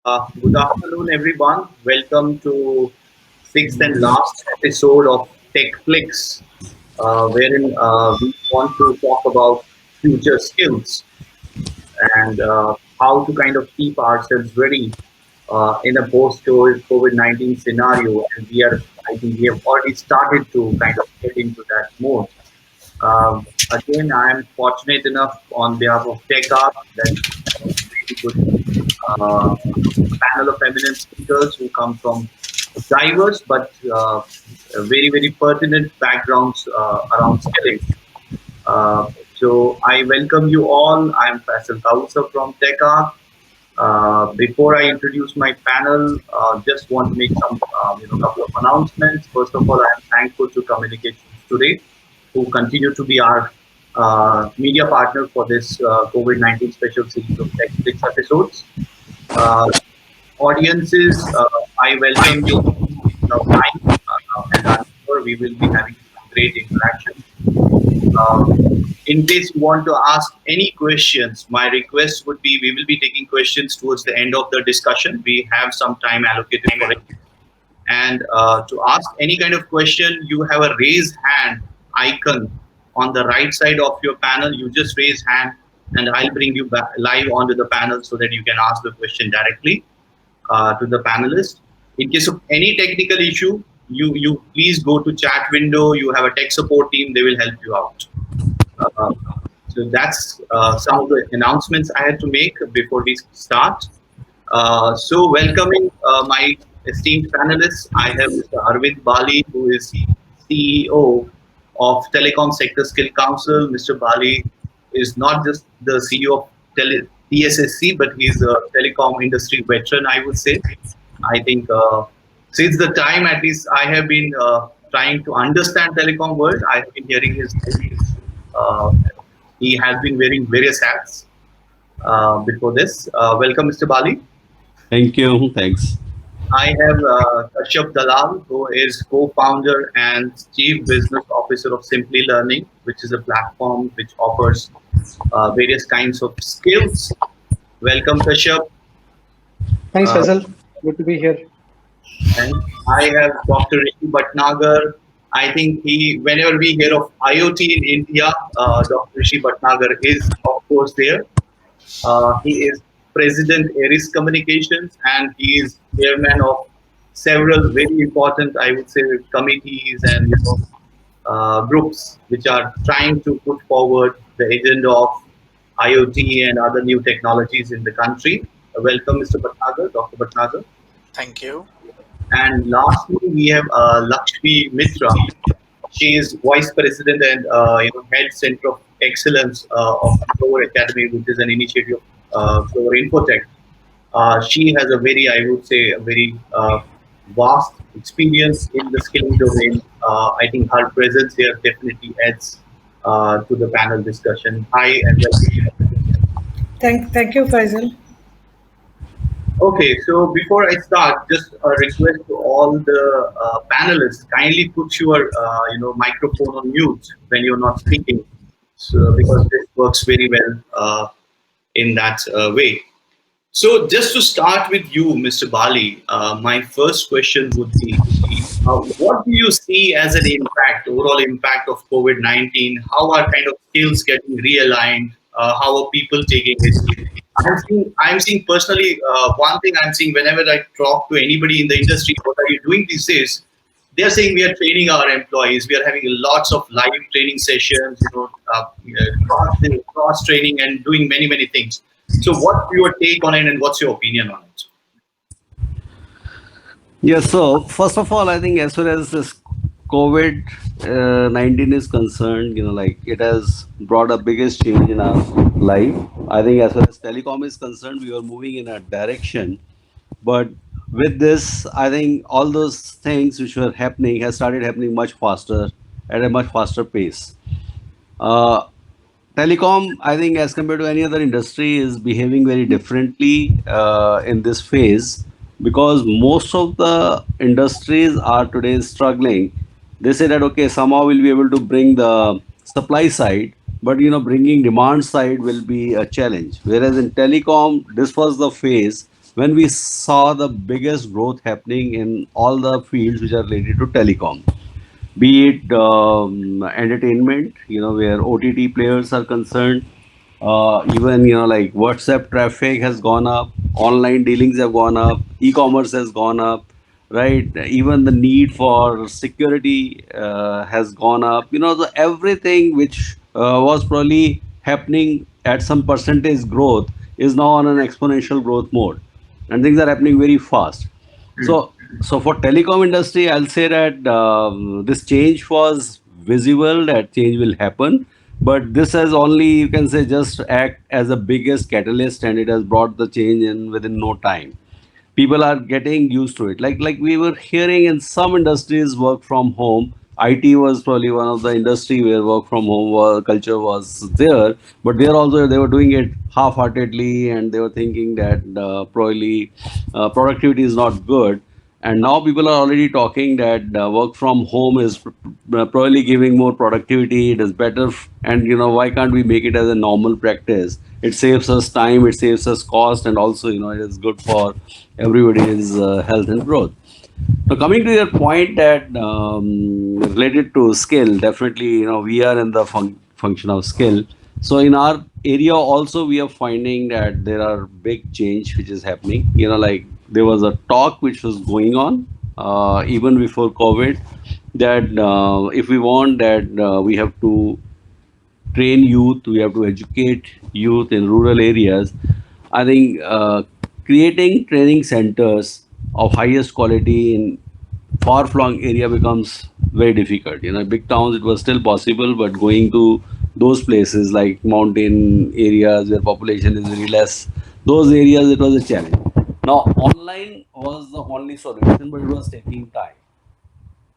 Good afternoon, everyone. Welcome to sixth and last episode of TechFlix, wherein we want to talk about future skills and how to kind of keep ourselves ready in a post-COVID-19 scenario. And I think we have already started to kind of get into that mode. Again, I am fortunate enough on behalf of TechArt that we have a really good uh, panel of eminent speakers who come from diverse but very pertinent backgrounds around skilling. So I welcome you all. I'm Faisal Kausa from TechArt. Before I introduce my panel, just want to make some couple of announcements. First of all, I am thankful to Communications Today, who continue to be our media partner for this COVID-19 special series of Tech Fix episodes. Uh, Audiences, I welcome you of time, and I'm sure we will be having some great interaction. Uh, in case you want to ask any questions, my request would be we will be taking questions towards the end of the discussion. We have some time allocated for it. And to ask any kind of question, you have a raise hand icon on the right side of your panel. You just raise hand, and I'll bring you back live onto the panel so that you can ask the question directly to the panelists. In case of any technical issue, you please go to chat window. You have a tech support team; they will help you out. Uh, so that's some of the announcements I had to make before we start. So welcoming my esteemed panelists, I have Mr. Arvind Bali, who is CEO of Telecom Sector Skill Council. Mr. Bali is not just the CEO of TSSC, but he's a telecom industry veteran, I would say. I think since the time at least I have been trying to understand telecom world, I have been hearing his name. Uh, he has been wearing various hats before this. Welcome, Mr. Bali. Thank you. Thanks. I have Kashyap Dalal, who is co-founder and chief business officer of Simply Learning, which is a platform which offers various kinds of skills. Welcome, Kashyap. Thanks, Uh, Faisal. Good to be here. and I have Dr. Rishi Bhatnagar. I think whenever we hear of IoT in India, Dr. Rishi Bhatnagar is, of course, there. He is president Aris Communications, and he is chairman of several very important, I would say, committees and groups which are trying to put forward the agenda of IoT and other new technologies in the country. Welcome, Mr. Bhatnagar, Dr. Bhatnagar. Thank you. And lastly, we have Lakshmi Mitra. She is vice president and head center of excellence of Clover Academy, which is an initiative of Clover Infotech. She has a very, I would say, a very vast experience in the skilling domain. I think her presence here definitely adds to the panel discussion. Hi and welcome. Thank you, Faisal. Okay, so before I start, just a request to all the panelists: kindly put your microphone on mute when you're not speaking, so because this works very well in that way. So just to start with you, Mr. Bali, my first question would be, what do you see as an impact, overall impact of COVID-19? How are kind of skills getting realigned? How are people taking it? I'm seeing personally, one thing I'm seeing whenever I talk to anybody in the industry, what are you doing these days? They're saying we are training our employees. We are having lots of live training sessions, cross training and doing many things. So, what's your take on it, and what's your opinion on it? Yes. So first of all, I think as far as this COVID-19 is concerned, like it has brought a biggest change in our life. I think as far as telecom is concerned, we were moving in a direction, but with this, I think all those things which were happening has started happening much faster at a much faster pace. Uh, Telecom, I think, as compared to any other industry, is behaving very differently in this phase because most of the industries are today struggling. They say that okay, somehow we'll be able to bring the supply side, but bringing demand side will be a challenge. Whereas in telecom, this was the phase when we saw the biggest growth happening in all the fields which are related to telecom, be it entertainment, where OTT players are concerned, even, like WhatsApp traffic has gone up, online dealings have gone up, e-commerce has gone up, right? Even the need for security has gone up. Everything which was probably happening at some percentage growth is now on an exponential growth mode, and things are happening very fast. So, for telecom industry, I'll say that this change was visible. That change will happen, but this has only, you can say, just act as the biggest catalyst, and it has brought the change in within no time. People are getting used to it. Like we were hearing, in some industries work from home. IT was probably one of the industry where work from home culture was there, but there also they were doing it half-heartedly, and they were thinking that probably productivity is not good. And now people are already talking that work from home is probably giving more productivity. It is better, and why can't we make it as a normal practice? It saves us time, it saves us cost, and also it is good for everybody's health and growth. Now, coming to your point that related to skill, definitely, we are in the function of skill. So in our area also, we are finding that there are big change which is happening. Like there was a talk which was going on even before COVID, that if we want that we have to train youth, we have to educate youth in rural areas. I think creating training centers of highest quality in far-flung area becomes very difficult. Big towns it was still possible, but going to those places like mountain areas where population is very less, those areas it was a challenge. Now, online was the only solution, but it was taking time.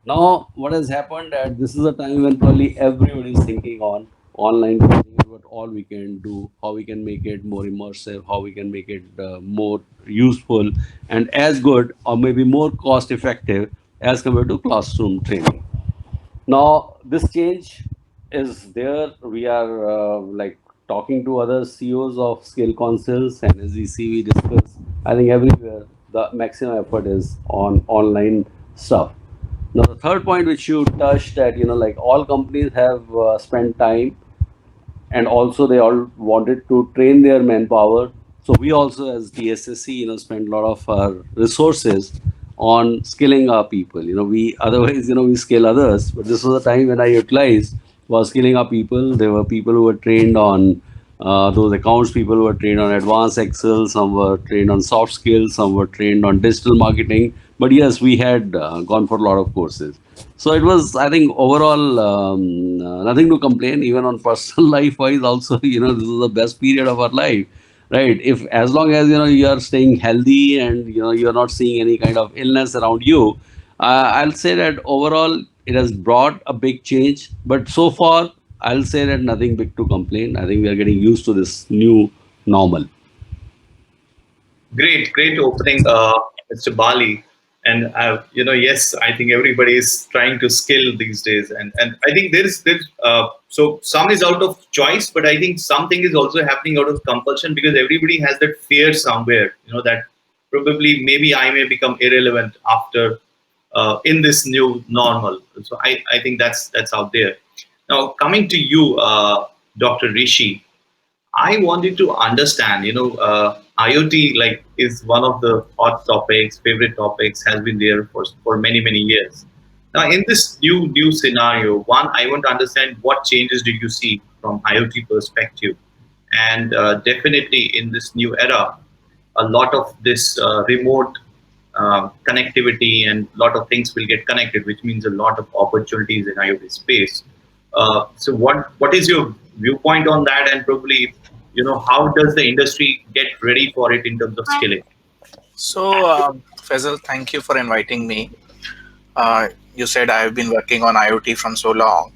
Now, what has happened that this is a time when probably everybody is thinking on online training, what all we can do, how we can make it more immersive, how we can make it more useful and as good or maybe more cost effective as compared to classroom training. Now, this change is there. We are like talking to other CEOs of skill councils, and as we see, we discuss. I think everywhere the maximum effort is on online stuff. Now, the third point which you touched, that like all companies have spent time, and also they all wanted to train their manpower. So we also, as DSSC, spend a lot of our resources on skilling our people. We otherwise, we skill others, but this was a time when I utilized was skilling our people. There were people who were trained on those accounts, people who were trained on advanced Excel, some were trained on soft skills, some were trained on digital marketing. But yes, we had gone for a lot of courses. So it was, I think, overall nothing to complain. Even on personal life wise, also, this is the best period of our life, right? If as long as you are staying healthy and you are not seeing any kind of illness around you, I'll say that overall it has brought a big change. But so far, I'll say that nothing big to complain. I think we are getting used to this new normal. Great opening, Mr. Bali. And yes, I think everybody is trying to skill these days, and I think there's so some is out of choice, but I think something is also happening out of compulsion because everybody has that fear somewhere, that probably maybe I may become irrelevant after in this new normal. So I think that's out there. Now coming to you, Dr. Rishi. I wanted to understand, IoT like is one of the hot topics, favorite topics, has been there for many years. Now, in this new scenario, one, I want to understand what changes do you see from IoT perspective, and definitely in this new era, a lot of this remote connectivity and a lot of things will get connected, which means a lot of opportunities in IoT space. So what is your viewpoint on that, and probably how does the industry get ready for it in terms of skilling? So, Faisal, thank you for inviting me. You said I have been working on IoT from so long.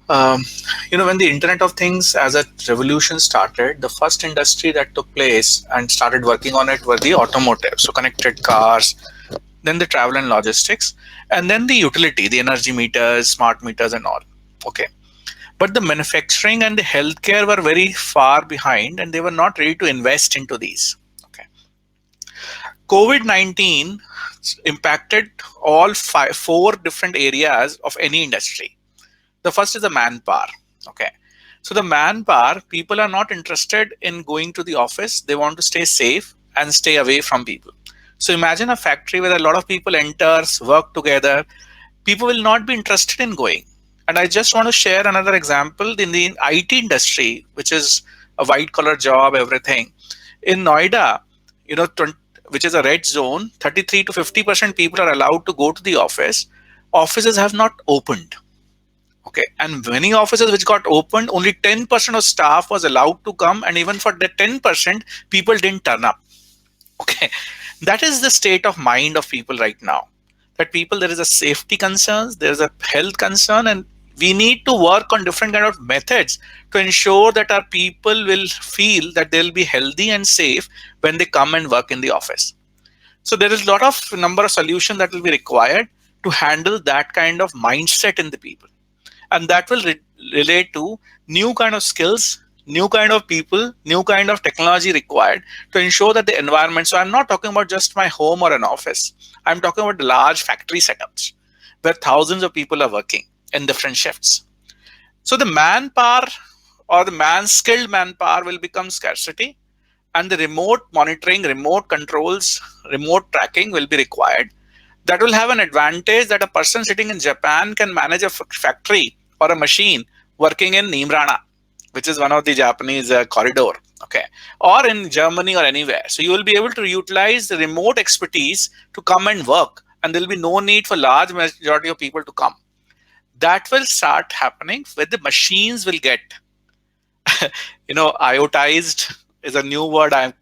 Um, when the Internet of Things as a revolution started, the first industry that took place and started working on it were the automotive, so connected cars, then the travel and logistics, and then the utility, the energy meters, smart meters, and all. Okay. But the manufacturing and the healthcare were very far behind, and they were not ready to invest into these. Okay. COVID-19 impacted four different areas of any industry. The first is the manpower. Okay. So the manpower, people are not interested in going to the office. They want to stay safe and stay away from people. So imagine a factory where a lot of people enters, work together. People will not be interested in going. And I just want to share another example in the IT industry, which is a white collar job, everything. In Noida, which is a red zone, 33 to 50% people are allowed to go to the office. Offices have not opened. Okay, and many offices which got opened, only 10% of staff was allowed to come, and even for the 10%, people didn't turn up. Okay, that is the state of mind of people right now. That people, there is a safety concerns, there is a health concern, and we need to work on different kind of methods to ensure that our people will feel that they'll be healthy and safe when they come and work in the office. So there is a lot of number of solutions that will be required to handle that kind of mindset in the people. And that will relate to new kind of skills, new kind of people, new kind of technology required to ensure that the environment. So I'm not talking about just my home or an office. I'm talking about the large factory setups where thousands of people are working in different shifts. So the manpower or the skilled manpower will become scarcity, and the remote monitoring, remote controls, remote tracking will be required. That will have an advantage that a person sitting in Japan can manage a factory or a machine working in Nimrana, which is one of the Japanese corridor, okay, or in Germany or anywhere. So you will be able to utilize the remote expertise to come and work, and there will be no need for large majority of people to come. That will start happening where the machines will get, IoTized is a new word I'm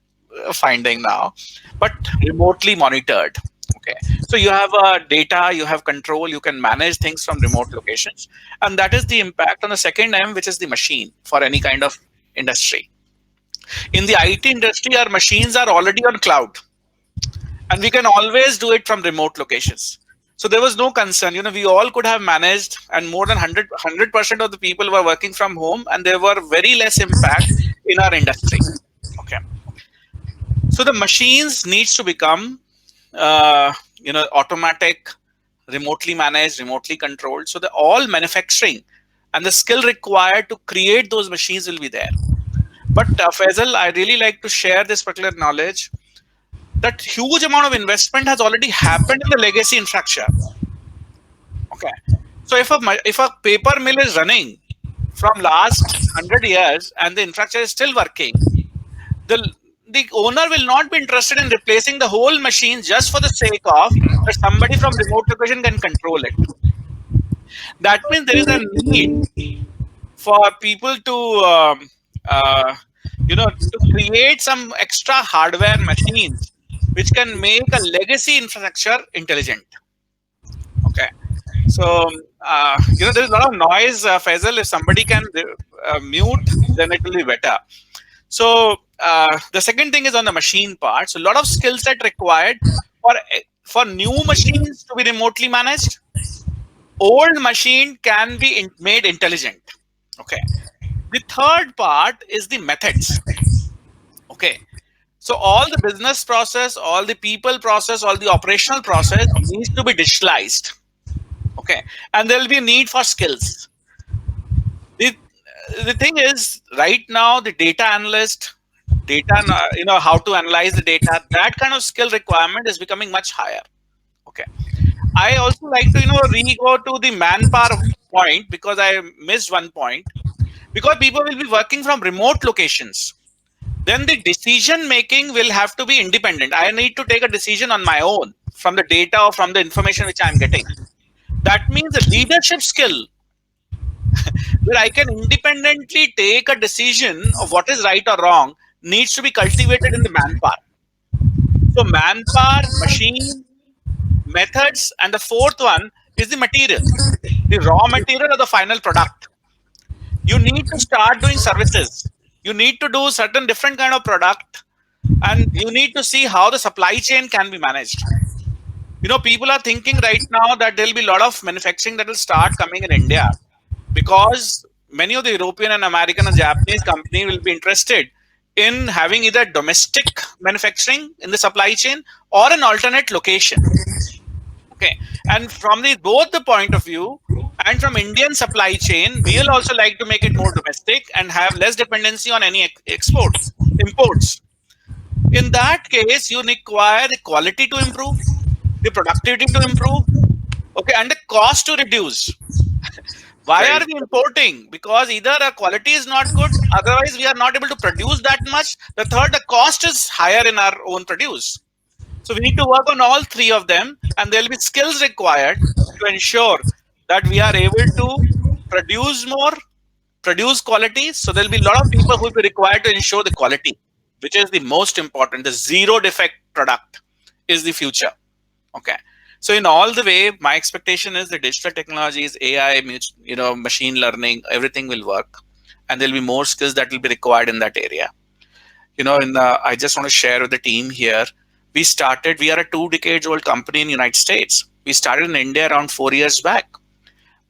finding now, but remotely monitored. Okay, so you have data, you have control, you can manage things from remote locations, and that is the impact on the second M, which is the machine for any kind of industry. In the IT industry, our machines are already on cloud, and we can always do it from remote locations. So there was no concern. We all could have managed, and more than 100% of the people were working from home, and there were very less impact in our industry. Okay, so the machines needs to become automatic, remotely managed, remotely controlled. So the all manufacturing and the skill required to create those machines will be there. But Faisal, I really like to share this particular knowledge that huge amount of investment has already happened in the legacy infrastructure. Okay, so if a paper mill is running from last 100 years and the infrastructure is still working, the owner will not be interested in replacing the whole machine just for the sake of that somebody from remote location can control it. That means there is a need for people to to create some extra hardware machines which can make a legacy infrastructure intelligent. Okay, so there is a lot of noise, Faisal. If somebody can mute, then it will be better. So the second thing is on the machine part. So a lot of skill set required for new machines to be remotely managed. Old machine can be made intelligent. Okay. The third part is the methods. Okay. So all the business process, all the people process, all the operational process needs to be digitalized. Okay. And there will be a need for skills. The thing is, right now, the data analyst, how to analyze the data, that kind of skill requirement is becoming much higher. Okay. I also like to, re-go to the manpower point because I missed one point. Because people will be working from remote locations, then the decision making will have to be independent. I need to take a decision on my own from the data or from the information which I'm getting. That means the leadership skill where I can independently take a decision of what is right or wrong needs to be cultivated in the manpower. So manpower, machine, methods, and the fourth one is the material, the raw material or the final product. You need to start doing services. You need to do certain different kind of product, and you need to see how the supply chain can be managed. People are thinking right now that there'll be a lot of manufacturing that will start coming in India because many of the European and American and Japanese companies will be interested in having either domestic manufacturing in the supply chain or an alternate location. Okay, and from the both the point of view and from Indian supply chain, we will also like to make it more domestic and have less dependency on any exports, imports. In that case, you require the quality to improve, the productivity to improve, okay, and the cost to reduce. Why are Right. we importing? Because either our quality is not good, otherwise we are not able to produce that much. The third, the cost is higher in our own produce. So we need to work on all three of them, and there will be skills required to ensure that we are able to produce more, produce quality. So there will be a lot of people who will be required to ensure the quality, which is the most important. The zero defect product is the future. Okay. So in all the way, my expectation is the digital technologies, AI, machine learning, everything will work, and there'll be more skills that will be required in that area. I just want to share with the team here. We are a 2 decades old company in the United States. We started in India around 4 years back.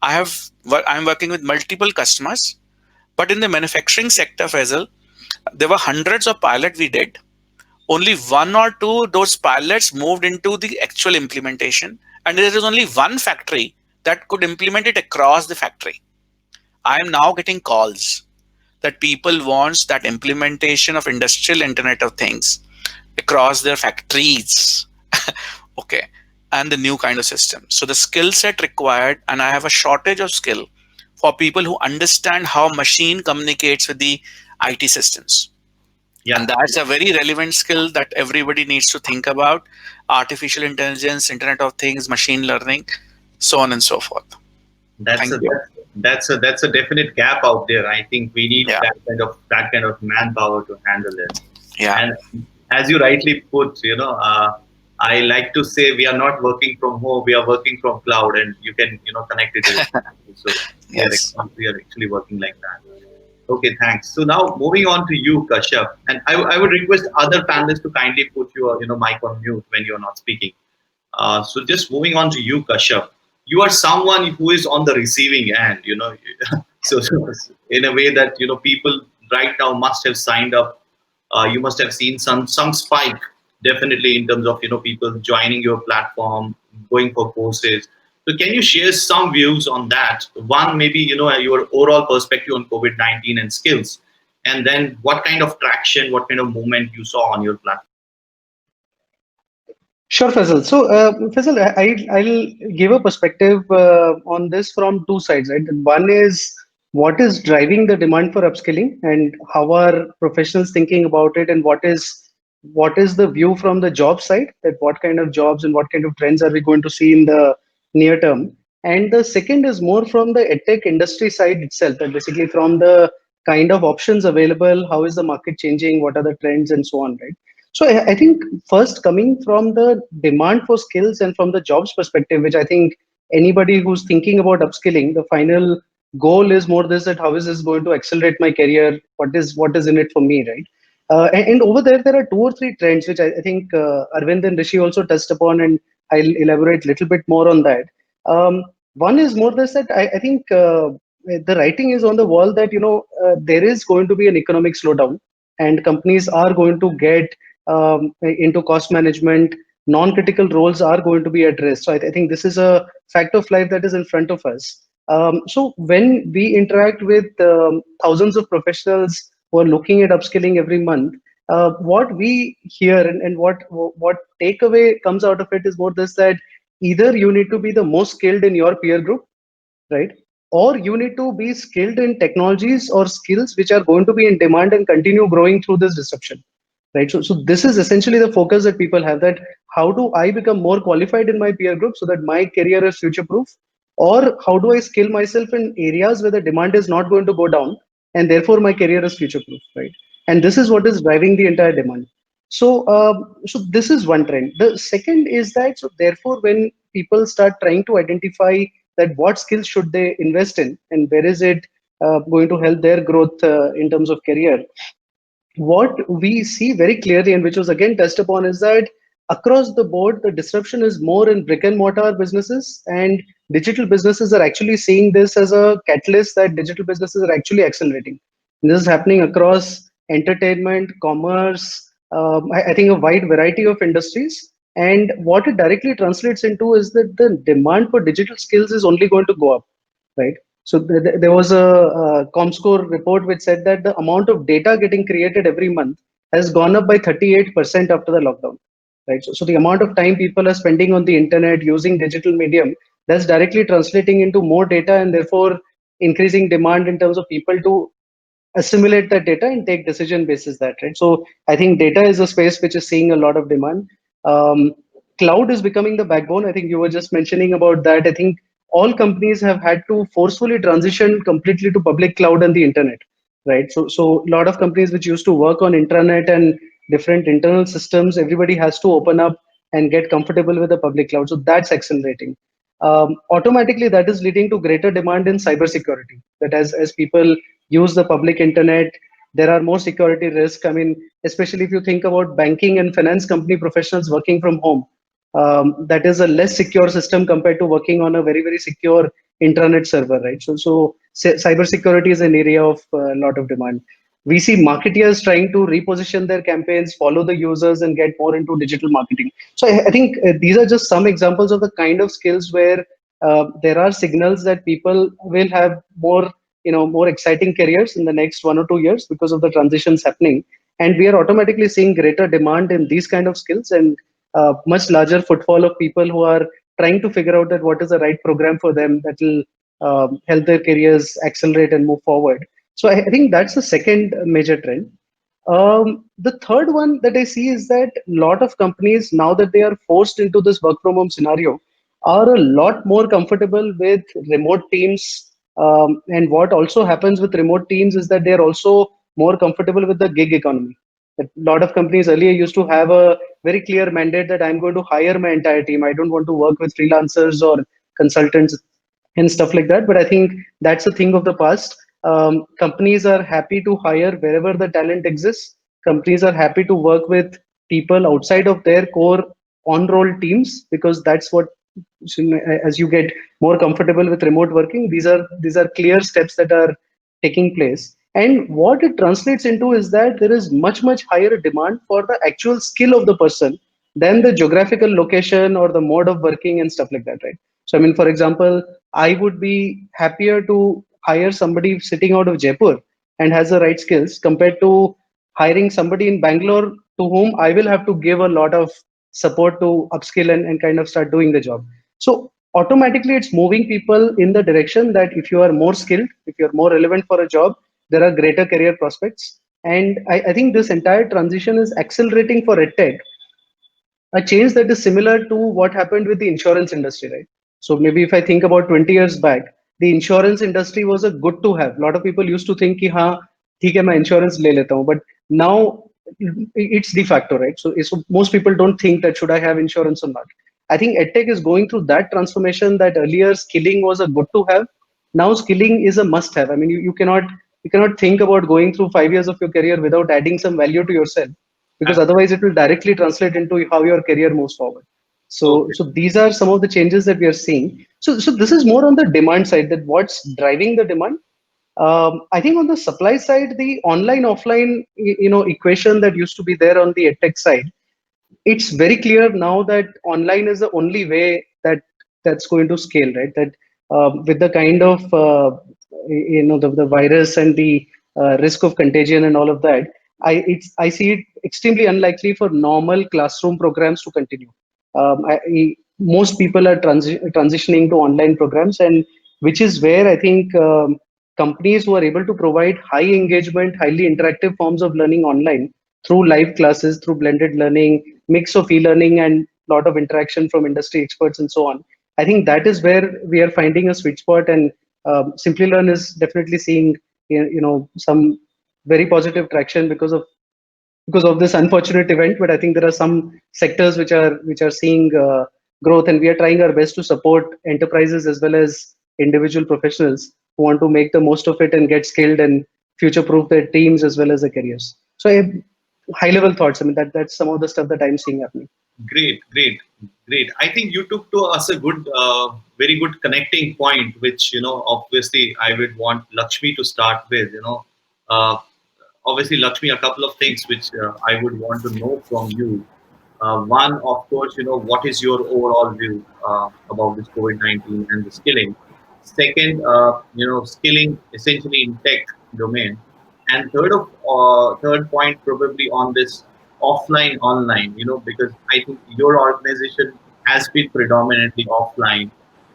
I'm working with multiple customers, but in the manufacturing sector, Faisal, there were hundreds of pilots we did. Only one or two those pilots moved into the actual implementation, and there is only one factory that could implement it across the factory. I am now getting calls that people wants that implementation of industrial Internet of Things across their factories. Okay, and the new kind of system. So the skill set required, and I have a shortage of skill for people who understand how machine communicates with the IT systems. Yeah. And that's a very relevant skill that everybody needs to think about. Artificial intelligence, Internet of Things, machine learning, so on and so forth. That's Thank a you. that's a definite gap out there. I think we need Yeah. that kind of manpower to handle it. Yeah. And as you rightly put, I like to say we are not working from home; we are working from cloud, and you can connect it. So Yes. we are actually working like that. Okay, thanks. So now moving on to you, Kashyap, and I would request other panelists to kindly put your mic on mute when you're not speaking. So just moving on to you, Kashyap. You are someone who is on the receiving end, so in a way that people right now must have signed up. You must have seen some spike definitely in terms of people joining your platform, going for courses. So can you share some views on that? One, maybe your overall perspective on COVID-19 and skills, and then what kind of traction, what kind of movement you saw on your platform. Sure, Faisal. So, Faisal, I'll give a perspective on this from two sides, right? One is what is driving the demand for upskilling and how are professionals thinking about it, and what is the view from the job side, that what kind of jobs and what kind of trends are we going to see in the near term. And the second is more from the edtech industry side itself, and basically from the kind of options available, how is the market changing, what are the trends, and so on, right? So I think first coming from the demand for skills and from the jobs perspective, which I think anybody who's thinking about upskilling, the final goal is more this, that how is this going to accelerate my career? What is in it for me, right? And over there are two or three trends which I think Arvind and Rishi also touched upon, and I'll elaborate a little bit more on that. One is more this, that I think the writing is on the wall that there is going to be an economic slowdown, and companies are going to get into cost management. Non-critical roles are going to be addressed. So I think this is a fact of life that is in front of us. So when we interact with thousands of professionals who are looking at upskilling every month, what we hear and what takeaway comes out of it is more this, that either you need to be the most skilled in your peer group, right? Or you need to be skilled in technologies or skills which are going to be in demand and continue growing through this disruption, right? So this is essentially the focus that people have, that how do I become more qualified in my peer group so that my career is future proof, or how do I skill myself in areas where the demand is not going to go down and therefore my career is future proof, right? And this is what is driving the entire demand. So this is one trend. The second is that, so therefore when people start trying to identify that what skills should they invest in and where is it going to help their growth in terms of career, what we see very clearly, and which was again touched upon, is that across the board, the disruption is more in brick and mortar businesses, and digital businesses are actually seeing this as a catalyst, that digital businesses are actually accelerating. And this is happening across entertainment, commerce, I think a wide variety of industries. And what it directly translates into is that the demand for digital skills is only going to go up, right? So there was a Comscore report which said that the amount of data getting created every month has gone up by 38% after the lockdown, right? So the amount of time people are spending on the internet using digital medium, that's directly translating into more data and therefore increasing demand in terms of people to assimilate that data and take decision basis that, right? So I think data is a space which is seeing a lot of demand. um, Cloud is becoming the backbone. I think you were just mentioning about that. I think all companies have had to forcefully transition completely to public cloud and the internet, right? So a lot of companies which used to work on intranet and different internal systems, everybody has to open up and get comfortable with the public cloud, so that's accelerating. Automatically that is leading to greater demand in cybersecurity, that as people use the public internet, there are more security risks. I mean, especially if you think about banking and finance company professionals working from home, that is a less secure system compared to working on a very, very secure intranet server, right? So cybersecurity is an area of a lot of demand. We see marketeers trying to reposition their campaigns, follow the users, and get more into digital marketing. So I think these are just some examples of the kind of skills where there are signals that people will have more, more exciting careers in the next 1 or 2 years because of the transitions happening, and we are automatically seeing greater demand in these kind of skills, and much larger footfall of people who are trying to figure out that what is the right program for them that will help their careers accelerate and move forward. So I think that's the second major trend. The third one that I see is that a lot of companies, now that they are forced into this work from home scenario, are a lot more comfortable with remote teams. And what also happens with remote teams is that they're also more comfortable with the gig economy. A lot of companies earlier used to have a very clear mandate that I'm going to hire my entire team. I don't want to work with freelancers or consultants and stuff like that. But I think that's a thing of the past. Companies are happy to hire wherever the talent exists. Companies are happy to work with people outside of their core on-roll teams, because that's what, as you get more comfortable with remote working, these are clear steps that are taking place. And what it translates into is that there is much higher demand for the actual skill of the person than the geographical location or the mode of working and stuff like that, right? So I mean, for example, I would be happier to hire somebody sitting out of Jaipur and has the right skills compared to hiring somebody in Bangalore to whom I will have to give a lot of support to upskill and kind of start doing the job. So automatically it's moving people in the direction that if you are more skilled, if you're more relevant for a job, there are greater career prospects. And I think this entire transition is accelerating for EdTech, a change that is similar to what happened with the insurance industry, right? So maybe if I think about 20 years back, the insurance industry was a good to have. A lot of people used to think, ki, हाँ, ठीक है, मैं insurance ले लेता हूँ. But now it's de facto, right? So most people don't think that should I have insurance or not. I think EdTech is going through that transformation, that earlier skilling was a good to have. Now skilling is a must have. I mean, you cannot think about going through 5 years of your career without adding some value to yourself, because otherwise it will directly translate into how your career moves forward. So Okay. so these are some of the changes that we are seeing. So this is more on the demand side, that what's driving the demand. I think on the supply side, the online offline equation that used to be there on the edtech side, it's very clear now that online is the only way that's going to scale, right? That with the kind of the virus and the risk of contagion and all of that, I see it extremely unlikely for normal classroom programs to continue. Most people are transitioning to online programs, and which is where I think companies who are able to provide high engagement, highly interactive forms of learning online through live classes, through blended learning, mix of e-learning and lot of interaction from industry experts and so on. I think that is where we are finding a sweet spot, and Simplilearn is definitely seeing some very positive traction because of this unfortunate event. But I think there are some sectors which are seeing growth, and we are trying our best to support enterprises as well as individual professionals who want to make the most of it and get skilled and future proof their teams as well as their careers. So I have high level thoughts. I mean, that's some of the stuff that I'm seeing happening. Great, great, great. I think you took to us a very good connecting point, which, obviously I would want Lakshmi to start with. Uh, obviously, Lakshmi, a couple of things which I would want to know from you. One, of course, what is your overall view about this COVID-19 and the skilling? Second, skilling essentially in tech domain. And third point probably on this offline online, because I think your organization has been predominantly offline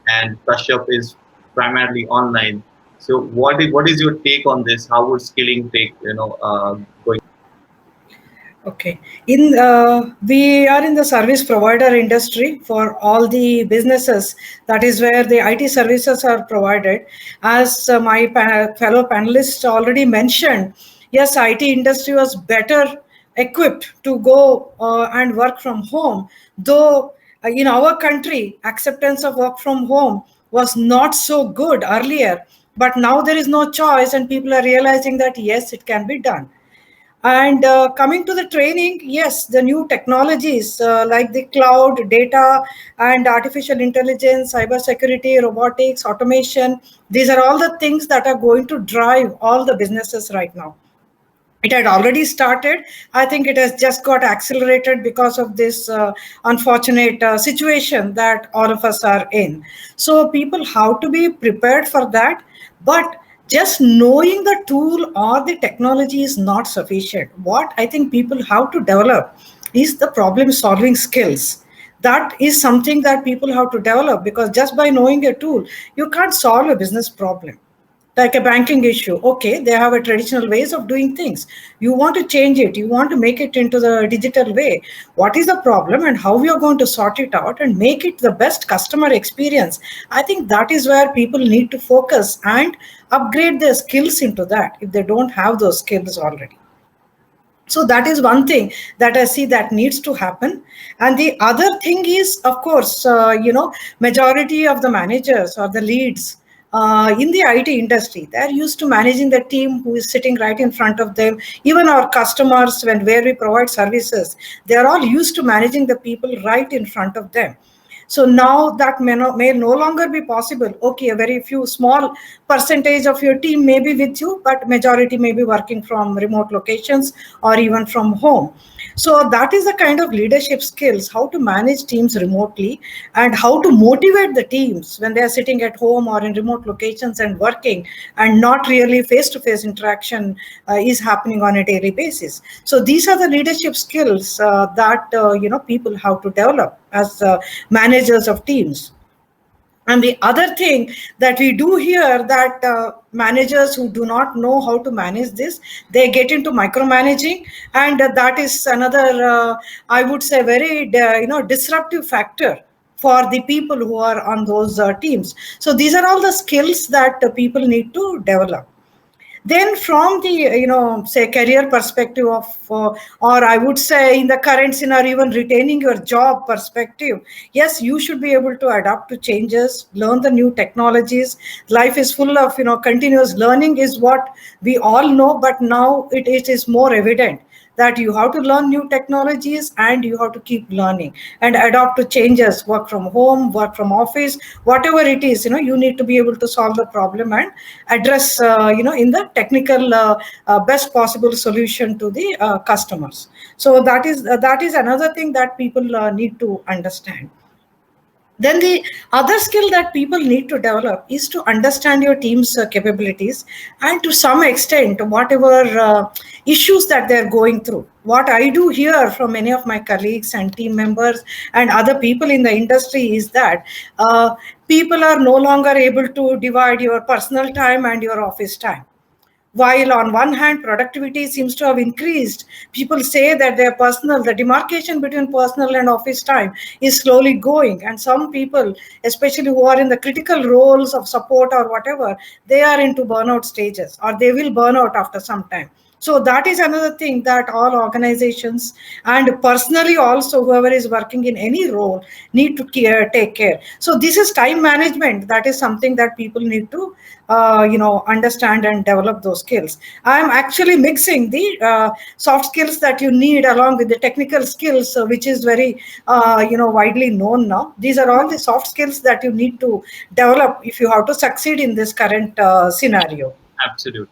and Kashyap is primarily online. So what is your take on this? How would skilling take, going? Okay. We are in the service provider industry for all the businesses. That is where the IT services are provided. As my fellow panelists already mentioned, yes, IT industry was better equipped to go and work from home. Though in our country, acceptance of work from home was not so good earlier. But now there is no choice, and people are realizing that yes, it can be done. And coming to the training, yes, the new technologies like the cloud, data, and artificial intelligence, cybersecurity, robotics, automation, these are all the things that are going to drive all the businesses right now. It had already started. I think it has just got accelerated because of this unfortunate situation that all of us are in. So people have to be prepared for that. But just knowing the tool or the technology is not sufficient. What I think people have to develop is the problem solving skills. That is something that people have to develop, because just by knowing a tool, you can't solve a business problem. Like a banking issue, okay, they have a traditional ways of doing things. You want to change it, you want to make it into the digital way. What is the problem and how we are going to sort it out and make it the best customer experience? I think that is where people need to focus and upgrade their skills into that if they don't have those skills already. So that is one thing that I see that needs to happen. And the other thing is, of course, majority of the managers or the leads in the IT industry, they're used to managing the team who is sitting right in front of them. Even our customers, where we provide services, they are all used to managing the people right in front of them. So now that may no longer be possible. Okay, a very few small percentage of your team may be with you, but majority may be working from remote locations or even from home. So that is the kind of leadership skills, how to manage teams remotely and how to motivate the teams when they are sitting at home or in remote locations and working, and not really face-to-face interaction is happening on a daily basis. So these are the leadership skills that people have to develop as managers of teams. And the other thing that we do here, that managers who do not know how to manage this, they get into micromanaging, and that is another, I would say, very disruptive factor for the people who are on those teams. So these are all the skills that people need to develop. Then from the say career perspective of or I would say in the current scenario, even retaining your job perspective, yes, you should be able to adapt to changes, learn the new technologies. Life is full of continuous learning is what we all know, but now it is more evident that you have to learn new technologies and you have to keep learning and adapt to changes, work from home, work from office, whatever it is. You need to be able to solve the problem and address in the technical best possible solution to the customers. So that is another thing that people need to understand. Then the other skill that people need to develop is to understand your team's capabilities, and to some extent whatever issues that they're going through. What I do hear from many of my colleagues and team members and other people in the industry is that people are no longer able to divide your personal time and your office time. While on one hand, productivity seems to have increased, people say that the demarcation between personal and office time is slowly going. And some people, especially who are in the critical roles of support or whatever, they are into burnout stages, or they will burn out after some time. So that is another thing that all organizations and personally also whoever is working in any role need to take care. So this is time management. That is something that people need to understand and develop those skills. I am actually mixing the soft skills that you need along with the technical skills, which is very widely known now. These are all the soft skills that you need to develop if you have to succeed in this current scenario. Absolutely.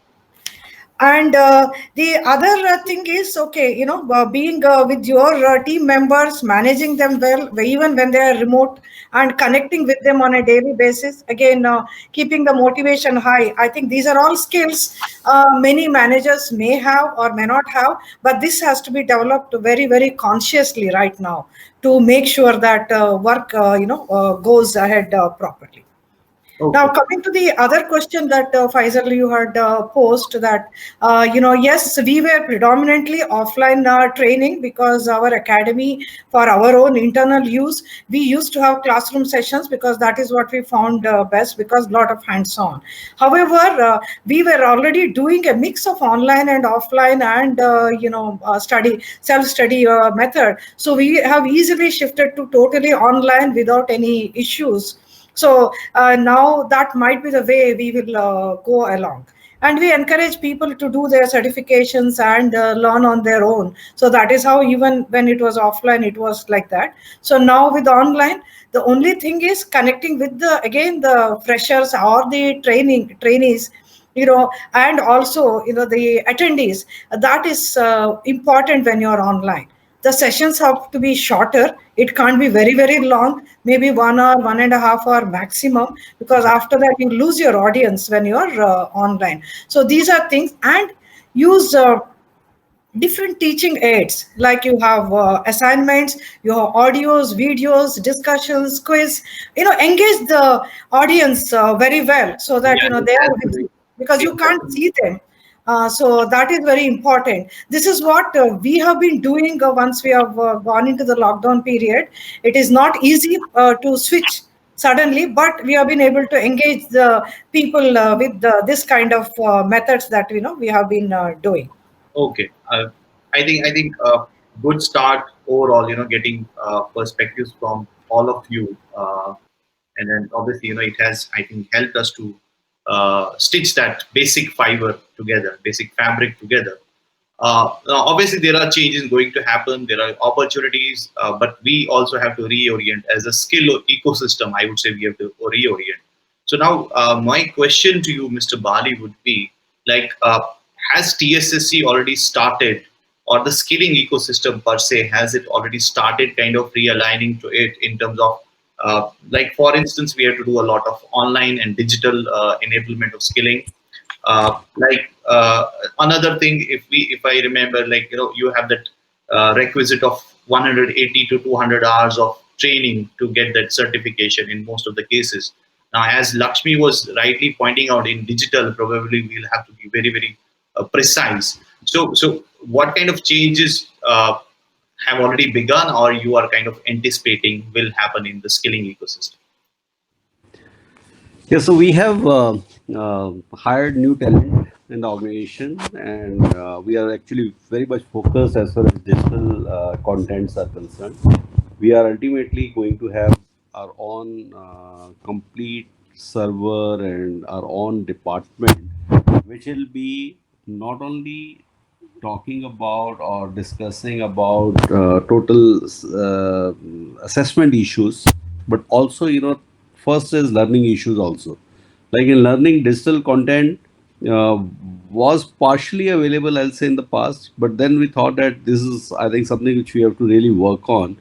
And the other thing is, okay, being with your team members, managing them well, even when they are remote, and connecting with them on a daily basis. Again, keeping the motivation high. I think these are all skills many managers may have or may not have, but this has to be developed very, very consciously right now to make sure that work, goes ahead properly. Now, Okay. coming to the other question that Faisal, you had posed that, yes, we were predominantly offline training because our academy, for our own internal use, we used to have classroom sessions because that is what we found best, because a lot of hands-on. However, we were already doing a mix of online and offline and, self-study method. So we have easily shifted to totally online without any issues. So now that might be the way we will go along. And we encourage people to do their certifications and learn on their own. So that is how, even when it was offline, it was like that. So now with online, the only thing is connecting with the freshers or the trainees, and also, the attendees. That is important when you're online. The sessions have to be shorter. It can't be very, very long, maybe 1 hour, 1.5 hour maximum, because after that you lose your audience when you're online. So these are things. And use different teaching aids, like you have assignments, you have audios, videos, discussions, quiz. Engage the audience very well, so that Yeah, they are that's with very you, because you can't important. see them. So that is very important. This is what we have been doing once we have gone into the lockdown period. It is not easy to switch suddenly, but we have been able to engage the people with this kind of methods that we have been doing. Okay. I think good start overall. Getting perspectives from all of you, and then obviously it has, I think, helped us to stitch that basic fiber together, basic fabric together. Now obviously, there are changes going to happen. There are opportunities, but we also have to reorient as a skill ecosystem. I would say we have to reorient. So now, my question to you, Mr. Bali, would be like, has TSSC already started, or the skilling ecosystem per se, has it already started kind of realigning to it in terms of, like, for instance, we have to do a lot of online and digital enablement of skilling. Another thing, if I remember, like, you have that requisite of 180 to 200 hours of training to get that certification in most of the cases. Now, as Lakshmi was rightly pointing out, in digital, probably we'll have to be very, very precise. So what kind of changes have already begun, or you are kind of anticipating will happen in the skilling ecosystem? Yeah, so we have hired new talent in the organization, and we are actually very much focused as far as digital contents are concerned. We are ultimately going to have our own complete server and our own department, which will be not only talking about or discussing about total assessment issues, but also, first is learning issues also. Like in learning, digital content uh, was partially available, I'll say, in the past, but then we thought that this is, I think, something which we have to really work on,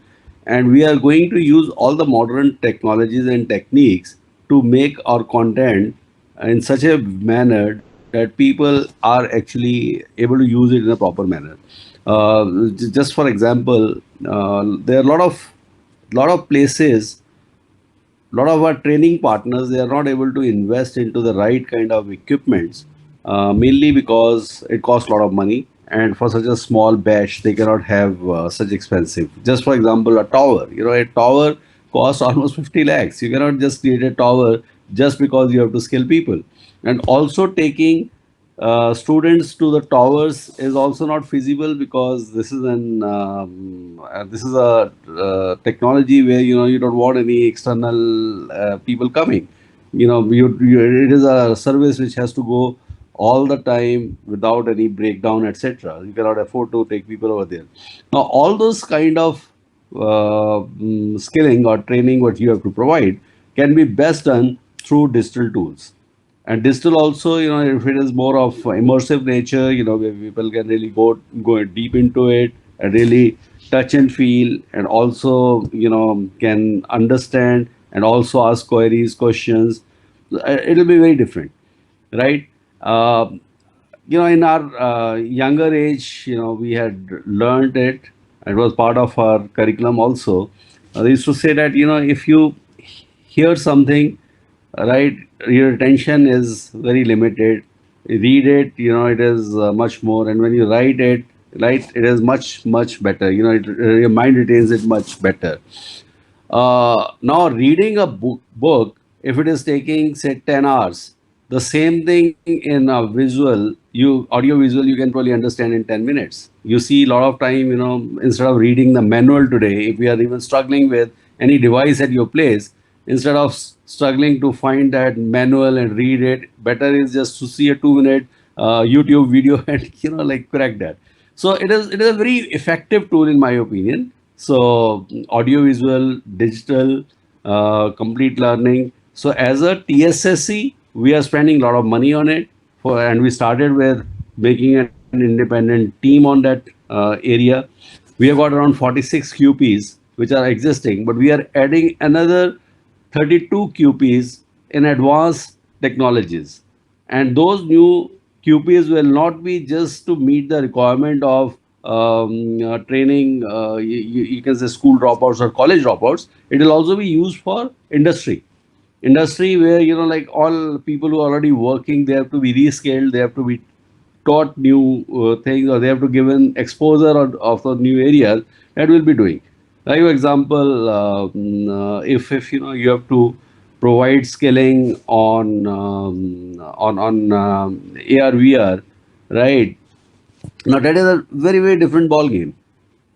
and we are going to use all the modern technologies and techniques to make our content in such a manner that people are actually able to use it in a proper manner. Just for example, there are a lot of places, a lot of our training partners, they are not able to invest into the right kind of equipments, mainly because it costs a lot of money, and for such a small batch they cannot have such expensive. Just for example, a tower, a tower costs almost 50 lakhs. You cannot just create a tower just because you have to skill people. And also taking students to the towers is also not feasible, because this is a technology where you don't want any external people coming. It is a service which has to go all the time without any breakdown, etc. You cannot afford to take people over there. Now all those kind of skilling or training what you have to provide can be best done through digital tools. And digital also, if it is more of immersive nature, where people can really go deep into it and really touch and feel, and also can understand and also ask queries, questions. It'll be very different, right? Uh, in our younger age, we had learned it. It was part of our curriculum also. They used to say that, if you hear something, right, your attention is very limited. Read it, it is much more. And when you write it, right, it is much, much better. Your mind retains it much better. Now, reading a book, if it is taking say 10 hours, the same thing in a visual, audio visual, you can probably understand in 10 minutes. You see a lot of time, instead of reading the manual today, if we are even struggling with any device at your place, instead of struggling to find that manual and read it, better is just to see a 2 minute YouTube video and like crack that. So it is a very effective tool in my opinion. So audiovisual, digital, complete learning. So as a TSSC, we are spending a lot of money on it, and we started with making an independent team on that area. We have got around 46 QPs which are existing, but we are adding another 32 QPs in advanced technologies. And those new QPs will not be just to meet the requirement of training, you can say school dropouts or college dropouts. It will also be used for industry where like all people who are already working, they have to be rescaled, they have to be taught new things, or they have to given exposure of the new areas that we'll be doing. Like for example, if you have to provide skilling on AR VR, right? Now that is a very very different ball game.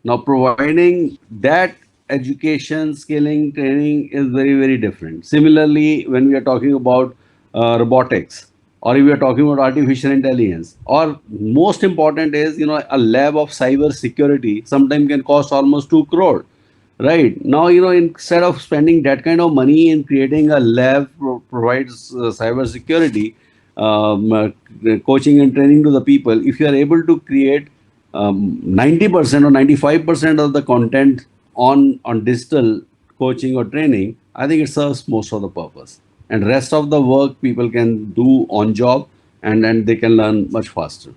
Now, providing that education, skilling, training is very, very different. Similarly, when we are talking about robotics, or if we are talking about artificial intelligence, or most important is, a lab of cyber security sometimes can cost almost 2 crore. Right now, instead of spending that kind of money in creating a lab provides cyber security, coaching and training to the people, if you are able to create 90% or 95% of the content on digital coaching or training, I think it serves most of the purpose. And rest of the work people can do on job, and then they can learn much faster.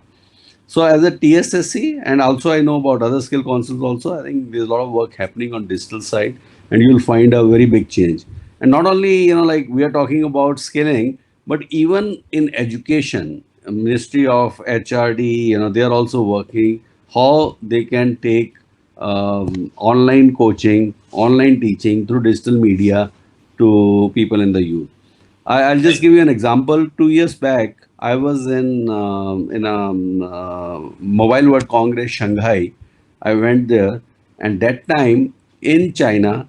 So as a TSSC, and also I know about other skill councils also, I think there's a lot of work happening on digital side, and you'll find a very big change. And not only, like we are talking about skilling, but even in education, Ministry of HRD, they are also working how they can take online coaching, online teaching through digital media to people in the youth. I'll just give you an example. 2 years back, I was in Mobile World Congress Shanghai. I went there, and that time in China,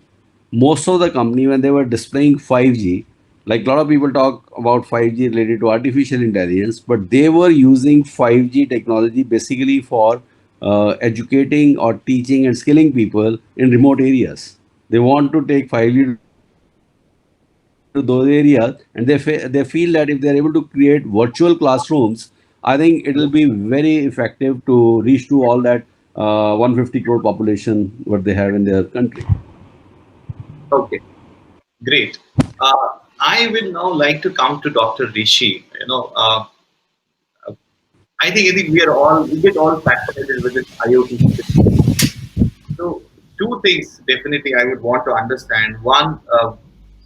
most of the company when they were displaying 5G, like a lot of people talk about 5G related to artificial intelligence, but they were using 5G technology basically for educating or teaching and skilling people in remote areas. They want to take 5G to those areas, and they feel that if they're able to create virtual classrooms, I think it will be very effective to reach to all that 150 crore population what they have in their country. Okay, great. I will now like to come to Dr. Rishi. I think we get all fascinated with this IoT. So, two things definitely I would want to understand. One,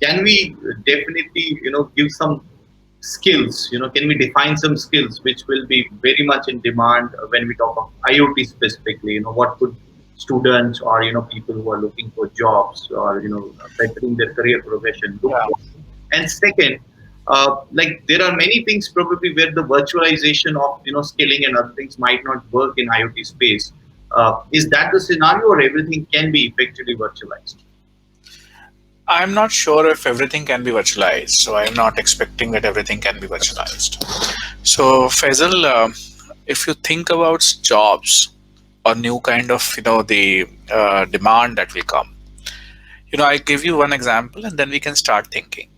can we definitely give some skills? Can we define some skills which will be very much in demand when we talk of IoT specifically? What could students or people who are looking for jobs or bettering their career progression look Yeah. for? And second, like there are many things probably where the virtualization of skilling and other things might not work in IoT space. Is that the scenario, or everything can be effectively virtualized? I'm not sure if everything can be virtualized, so I'm not expecting that everything can be virtualized. So, Faisal, if you think about jobs or new kind of the demand that will come, I give you one example, and then we can start thinking.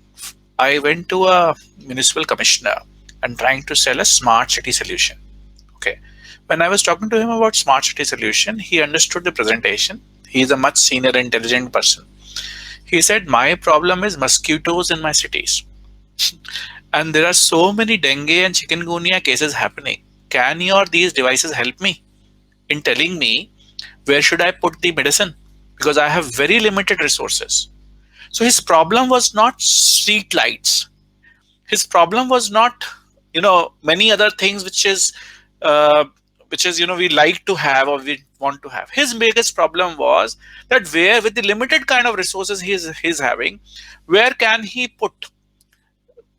I went to a municipal commissioner and trying to sell a smart city solution. Okay. When I was talking to him about smart city solution, he understood the presentation. He is a much senior, intelligent person. He said, my problem is mosquitoes in my cities. And there are so many dengue and chikungunya cases happening. Can your these devices help me in telling me where should I put the medicine? Because I have very limited resources. So his problem was not street lights. His problem was not, many other things uh, which is, we like to have or we want to have. His biggest problem was that where with the limited kind of resources he's having, where can he put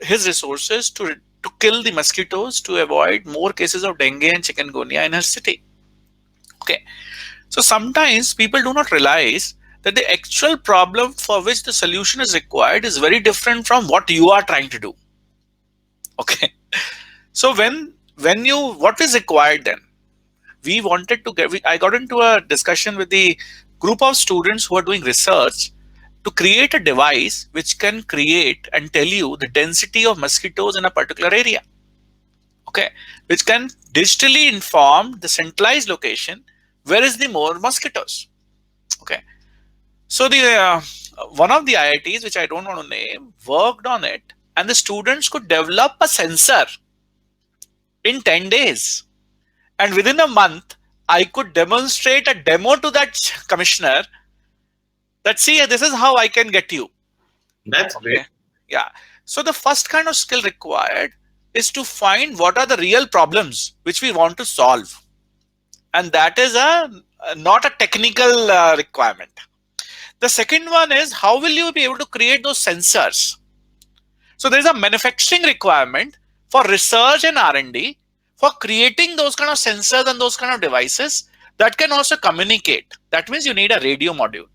his resources to kill the mosquitoes to avoid more cases of dengue and chikungunya in his city. Okay. So sometimes people do not realize that the actual problem for which the solution is required is very different from what you are trying to do. Okay. So when you what is required then? We wanted to I got into a discussion with the group of students who are doing research to create a device which can create and tell you the density of mosquitoes in a particular area. Okay, which can digitally inform the centralized location where is the more mosquitoes. Okay, so the one of the IITs, which I don't want to name, worked on it, and the students could develop a sensor in 10 days, and within a month I could demonstrate a demo to that commissioner that see this is how I can get you. That's great. Okay. Yeah. So the first kind of skill required is to find what are the real problems which we want to solve, and that is not a technical requirement. The second one is how will you be able to create those sensors? So there's a manufacturing requirement for research and R&D for creating those kind of sensors and those kind of devices that can also communicate. That means you need a radio module.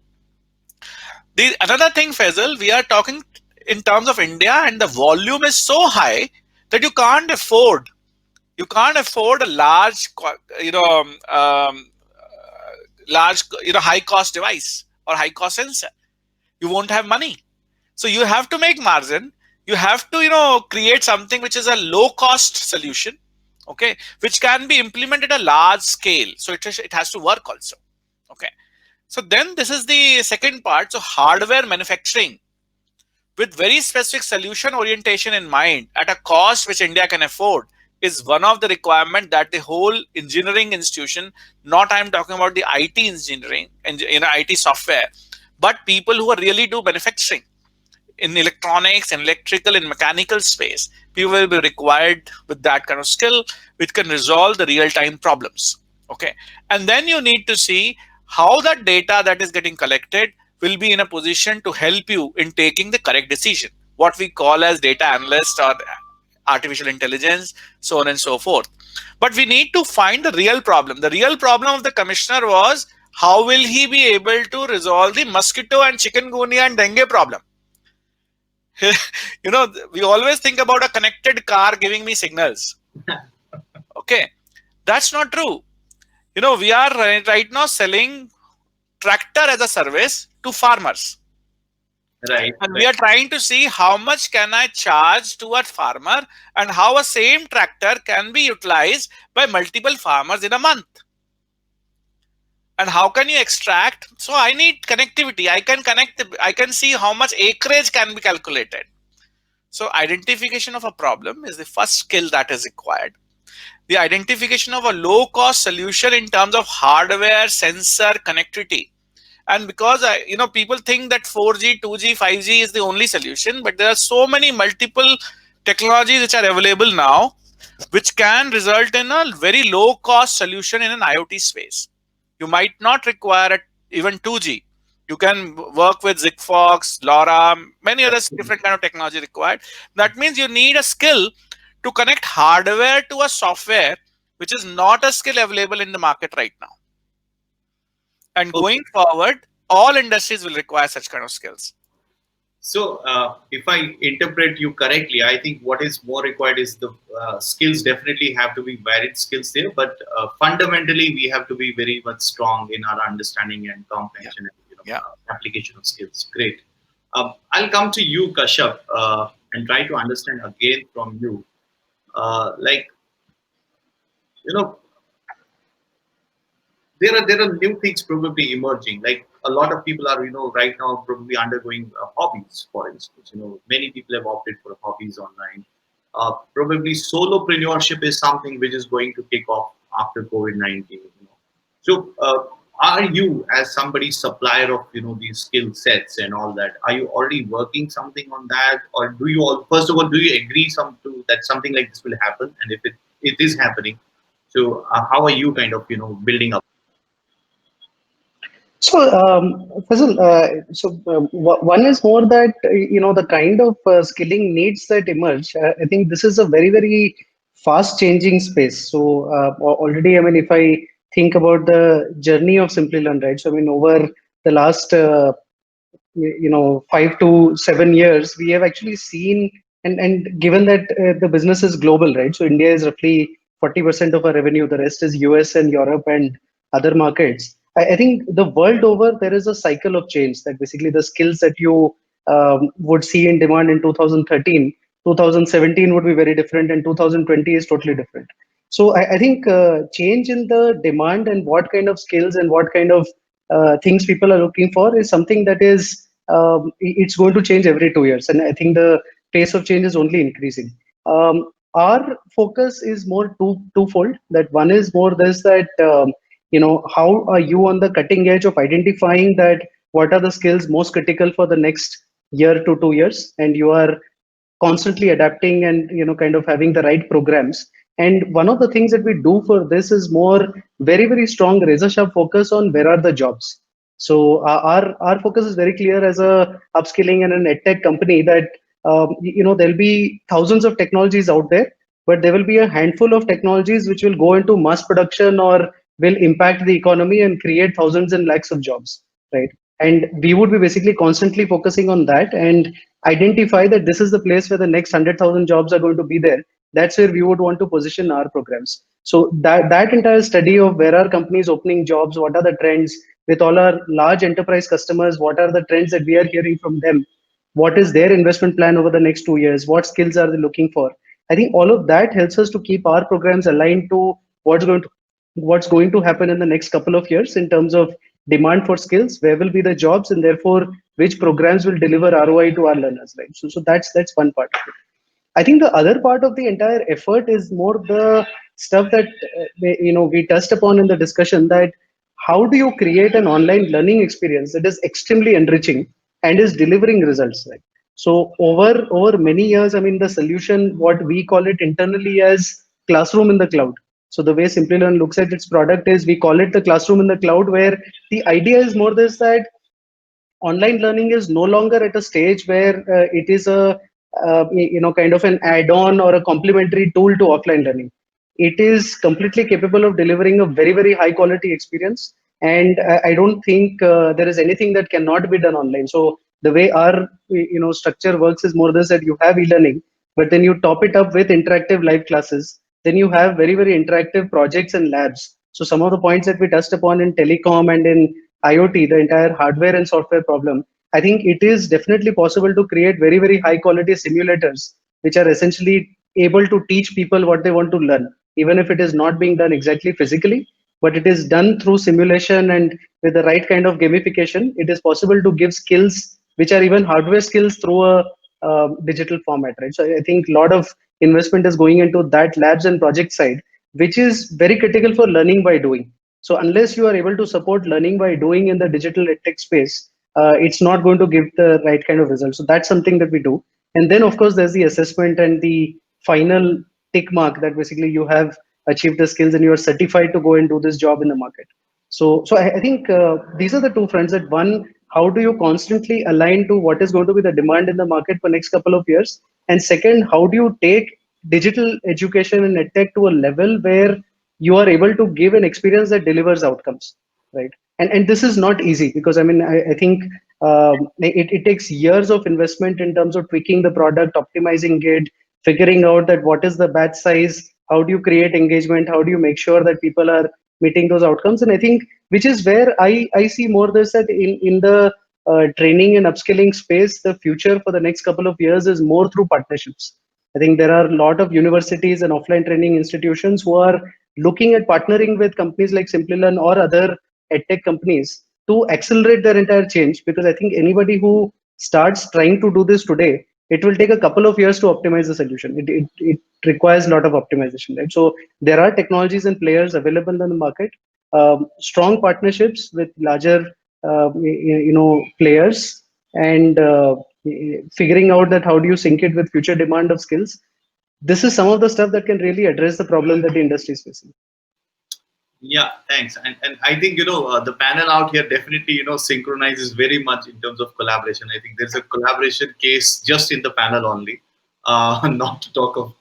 Another thing, Faisal, we are talking in terms of India, and the volume is so high that you can't afford a large, high cost device or high cost sensor. You won't have money, so you have to make margin. You have to create something which is a low cost solution, okay, which can be implemented at a large scale. So it has to work also. Okay. So then this is the second part. So hardware manufacturing with very specific solution orientation in mind at a cost which India can afford is one of the requirements that the whole engineering institution, not I'm talking about the IT engineering and IT software, but people who are really do manufacturing in electronics and electrical and mechanical space, people will be required with that kind of skill which can resolve the real-time problems. Okay. And then you need to see how that data that is getting collected will be in a position to help you in taking the correct decision, what we call as data analyst or artificial intelligence, so on and so forth. But we need to find the real problem. The real problem of the commissioner was how will he be able to resolve the mosquito and chikungunya and dengue problem? We always think about a connected car giving me signals. Okay, that's not true. We are right now selling tractor as a service to farmers. Right. And we are trying to see how much can I charge to a farmer and how a same tractor can be utilized by multiple farmers in a month. And how can you extract? So I need connectivity. I can see how much acreage can be calculated. So identification of a problem is the first skill that is required. The identification of a low cost solution in terms of hardware, sensor, connectivity. And because people think that 4G, 2G, 5G is the only solution, but there are so many multiple technologies which are available now, which can result in a very low cost solution in an IoT space. You might not require even 2G. You can work with Sigfox, LoRa, many other different kind of technology required. That means you need a skill to connect hardware to a software, which is not a skill available in the market right now. And going forward, all industries will require such kind of skills. So if I interpret you correctly, I think what is more required is the skills definitely have to be varied skills there, but fundamentally we have to be very much strong in our understanding and comprehension and application of skills. Great. I'll come to you, Kashyap. and try to understand again from you, like, you know, there are new things probably emerging. Like a lot of people are, right now probably undergoing hobbies, for instance. Many people have opted for hobbies online. Probably solopreneurship is something which is going to kick off after COVID-19. So, are you, as somebody supplier of these skill sets and all that, are you already working something on that, or do you all, first of all, do you agree that something like this will happen, and if it is happening, so how are you kind of building up? So, Fazil, one is more that the kind of skilling needs that emerge. I think this is a very fast changing space. So already, I mean, if I think about the journey of Simplilearn, right? So I mean, over the last 5 to 7 years, we have actually seen, and given that the business is global, right? So India is roughly 40% of our revenue. The rest is US and Europe and other markets. I think the world over, there is a cycle of change that basically the skills that you would see in demand in 2013, 2017 would be very different, and 2020 is totally different. So I think change in the demand and what kind of skills and what kind of things people are looking for is something that is it's going to change every 2 years, and I think the pace of change is only increasing. Our focus is more twofold. That one is more this, that how are you on the cutting edge of identifying that what are the skills most critical for the next year to 2 years, and you are constantly adapting and kind of having the right programs. And one of the things that we do for this is more very strong razor sharp focus on where are the jobs. So our focus is very clear as a upskilling and an edtech company, that there'll be thousands of technologies out there, but there will be a handful of technologies which will go into mass production or will impact the economy and create thousands and lakhs of jobs, right? And we would be basically constantly focusing on that and identify that this is the place where the next 100,000 jobs are going to be there. That's where we would want to position our programs. So that entire study of where are companies opening jobs, what are the trends with all our large enterprise customers, what are the trends that we are hearing from them, what is their investment plan over the next 2 years, what skills are they looking for. I think all of that helps us to keep our programs aligned to what's going to happen in the next couple of years in terms of demand for skills, where will be the jobs, and therefore which programs will deliver ROI to our learners, right? So that's one part of it. I think the other part of the entire effort is more the stuff that we touched upon in the discussion, that how do you create an online learning experience that is extremely enriching and is delivering results, right? So over many years, I mean, the solution, what we call it internally as classroom in the cloud. So the way Simplilearn looks at its product is we call it the classroom in the cloud, where the idea is more this, that online learning is no longer at a stage where it is a kind of an add-on or a complementary tool to offline learning. It is completely capable of delivering a very high quality experience, and I don't think there is anything that cannot be done online. So the way our structure works is more this, that you have e-learning, but then you top it up with interactive live classes. Then you have very interactive projects and labs. So some of the points that we touched upon in telecom and in IoT, the entire hardware and software problem, I think it is definitely possible to create very high quality simulators, which are essentially able to teach people what they want to learn, even if it is not being done exactly physically, but it is done through simulation and with the right kind of gamification. It is possible to give skills which are even hardware skills through a digital format, right? So I think a lot of investment is going into that labs and project side, which is very critical for learning by doing. So unless you are able to support learning by doing in the digital tech space, it's not going to give the right kind of results. So that's something that we do. And then of course there's the assessment and the final tick mark that basically you have achieved the skills and you are certified to go and do this job in the market. So I think these are the two fronts. That one, how do you constantly align to what is going to be the demand in the market for next couple of years? And second, how do you take digital education and edtech to a level where you are able to give an experience that delivers outcomes, right? And this is not easy, because I mean I think it takes years of investment in terms of tweaking the product, optimizing it, figuring out that what is the batch size, how do you create engagement, how do you make sure that people are meeting those outcomes. And I think which is where I see more this, that in the training and upskilling space, the future for the next couple of years is more through partnerships. I think there are a lot of universities and offline training institutions who are looking at partnering with companies like Simplilearn or other edtech companies to accelerate their entire change. Because I think anybody who starts trying to do this today, it will take a couple of years to optimize the solution. It requires a lot of optimization, right? So there are technologies and players available in the market. Strong partnerships with larger, players, and figuring out that how do you sync it with future demand of skills. This is some of the stuff that can really address the problem that the industry is facing. Yeah, thanks. And I think, the panel out here definitely, synchronizes very much in terms of collaboration. I think there's a collaboration case just in the panel only, not to talk of,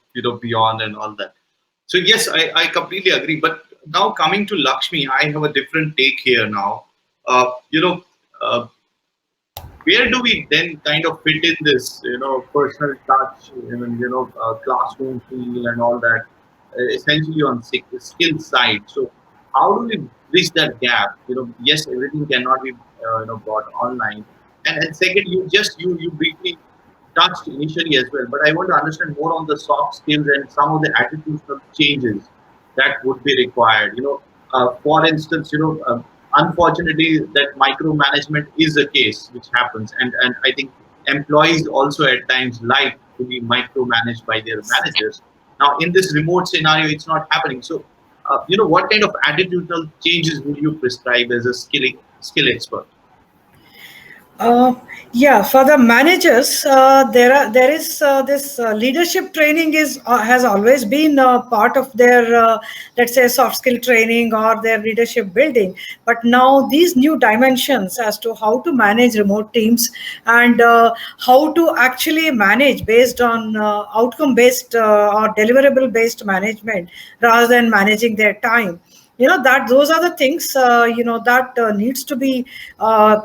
beyond and all that. So yes, I completely agree. But now coming to Lakshmi, I have a different take here now. Uh, you know, uh, where do we then kind of fit in this, personal touch, classroom feel and all that, essentially on skill side. So how do we bridge that gap? Yes, everything cannot be, brought online. And second, you briefly touched initially as well, but I want to understand more on the soft skills and some of the attitudinal changes that would be required. For instance, unfortunately, that micromanagement is a case which happens, and I think employees also at times like to be micromanaged by their managers. Now, in this remote scenario, it's not happening. So, what kind of attitudinal changes would you prescribe as a skill expert? Uh, yeah, for the managers, there is this leadership training is has always been part of their let's say soft skill training or their leadership building. But now these new dimensions as to how to manage remote teams and how to actually manage based on outcome based or deliverable based management rather than managing their time, that those are the things that needs to be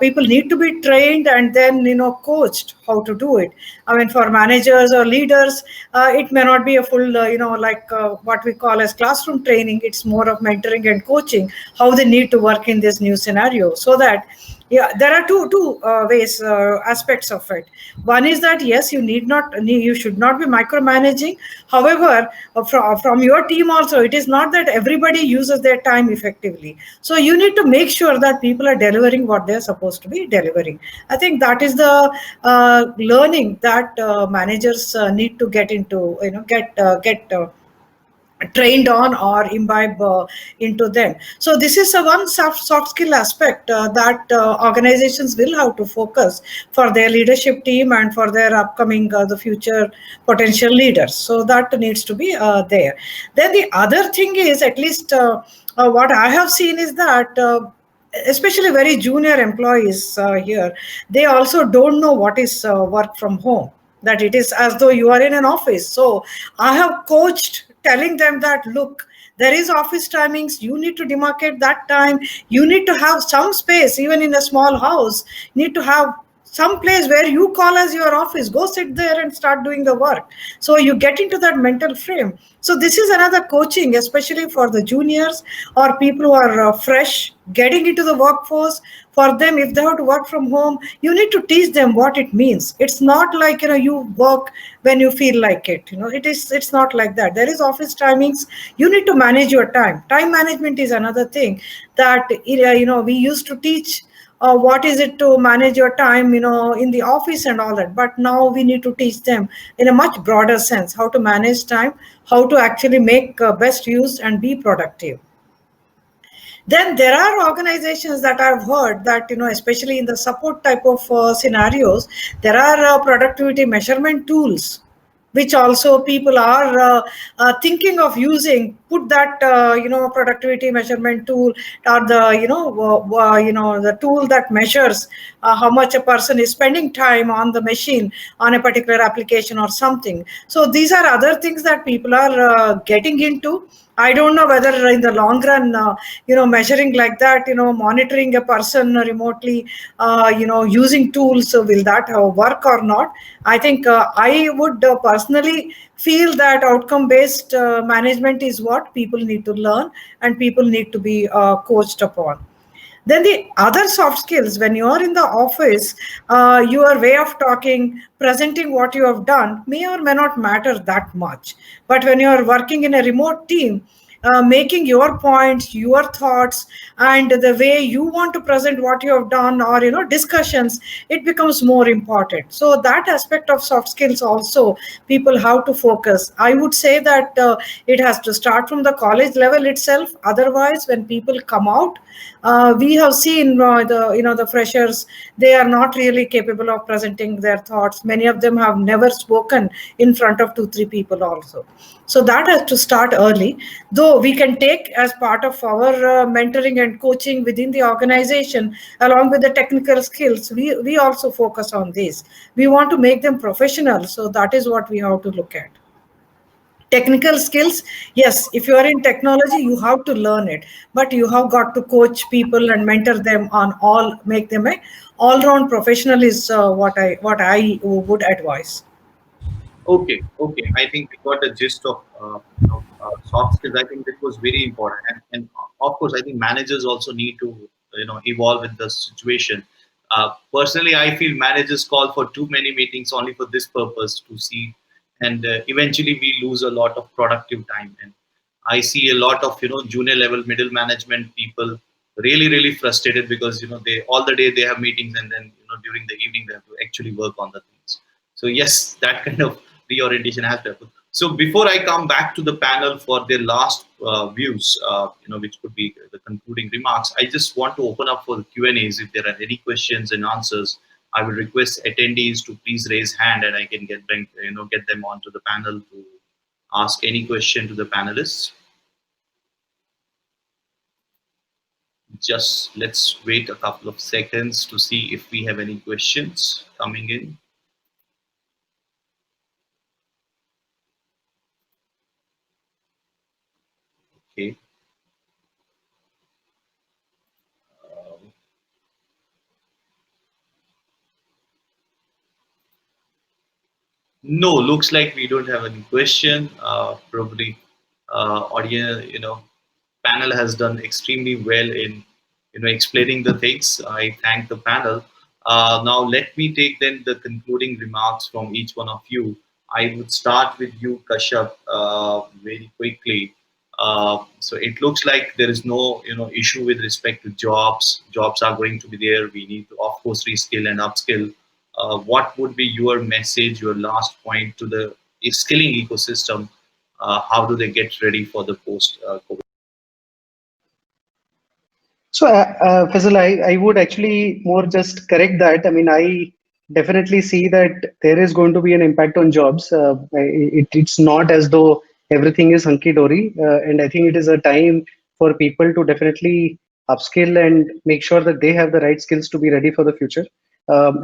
people need to be trained and then coached how to do it. I mean, for managers or leaders, it may not be a full like what we call as classroom training. It's more of mentoring and coaching how they need to work in this new scenario, so that there are two ways aspects of it. One is that yes, you should not be micromanaging. However, from your team also, it is not that everybody uses their time effectively. So you need to make sure that people are delivering what they're supposed to be delivering. I think that is the learning that managers need to get into, get trained on or imbibe into them. So this is a one soft skill aspect that organizations will have to focus for their leadership team and for their upcoming the future potential leaders. So that needs to be there. Then the other thing is, at least what I have seen is that especially very junior employees here, they also don't know what is work from home, that it is as though you are in an office. So I have coached, telling them that look, there is office timings, you need to demarcate that time, you need to have some space. Even in a small house, you need to have some place where you call as your office, go sit there and start doing the work, so you get into that mental frame. So this is another coaching, especially for the juniors or people who are fresh getting into the workforce. For them, if they have to work from home, you need to teach them what it means. It's not like you work when you feel like it. It's not like that. There is office timings, you need to manage your time management is another thing that we used to teach what is it to manage your time in the office and all that, but now we need to teach them in a much broader sense how to manage time, how to actually make best use and be productive. Then there are organizations that I've heard that especially in the support type of scenarios, there are productivity measurement tools which also people are thinking of using. Put that productivity measurement tool, or the the tool that measures how much a person is spending time on the machine on a particular application or something. So these are other things that people are getting into. I don't know whether in the long run, measuring like that, monitoring a person remotely, using tools, will that work or not? I think I would personally feel that outcome-based management is what people need to learn and people need to be coached upon. Then the other soft skills, when you are in the office, your way of talking, presenting what you have done may or may not matter that much. But when you are working in a remote team, making your points, your thoughts, and the way you want to present what you have done, or discussions, it becomes more important. So that aspect of soft skills also, people have to focus. I would say that it has to start from the college level itself. Otherwise, when people come out, we have seen the freshers, they are not really capable of presenting their thoughts. Many of them have never spoken in front of 2 3 people also. So that has to start early, though we can take as part of our mentoring and coaching within the organization, along with the technical skills, we also focus on this. We want to make them professional, so that is what we have to look at. Technical skills, yes, if you are in technology, you have to learn it, but you have got to coach people and mentor them on all, make them a all round professional is what I would advise. Okay, okay. I think we got the gist of soft skills. I think that was very important, and of course, I think managers also need to evolve with the situation. Personally, I feel managers call for too many meetings only for this purpose to see, and eventually we lose a lot of productive time. And I see a lot of junior level, middle management people really frustrated because they all the day they have meetings, and then during the evening they have to actually work on the things. So yes, that kind of reorientation has to happen. So before I come back to the panel for their last views, which could be the concluding remarks, I just want to open up for the Q&As. If there are any questions and answers, I will request attendees to please raise hand, and I can get them onto the panel to ask any question to the panelists. Just let's wait a couple of seconds to see if we have any questions coming in. Okay. No, looks like we don't have any question. Probably, audience, panel has done extremely well in, explaining the things. I thank the panel. Now, let me take then the concluding remarks from each one of you. I would start with you, Kashyap, very quickly. So it looks like there is no, issue with respect to jobs. Jobs are going to be there. We need to, of course, reskill and upskill. What would be your message, your last point to the skilling ecosystem? How do they get ready for the post-COVID? So, Faisal, I would actually more just correct that. I mean, I definitely see that there is going to be an impact on jobs. It's not as though everything is hunky dory. And I think it is a time for people to definitely upskill and make sure that they have the right skills to be ready for the future.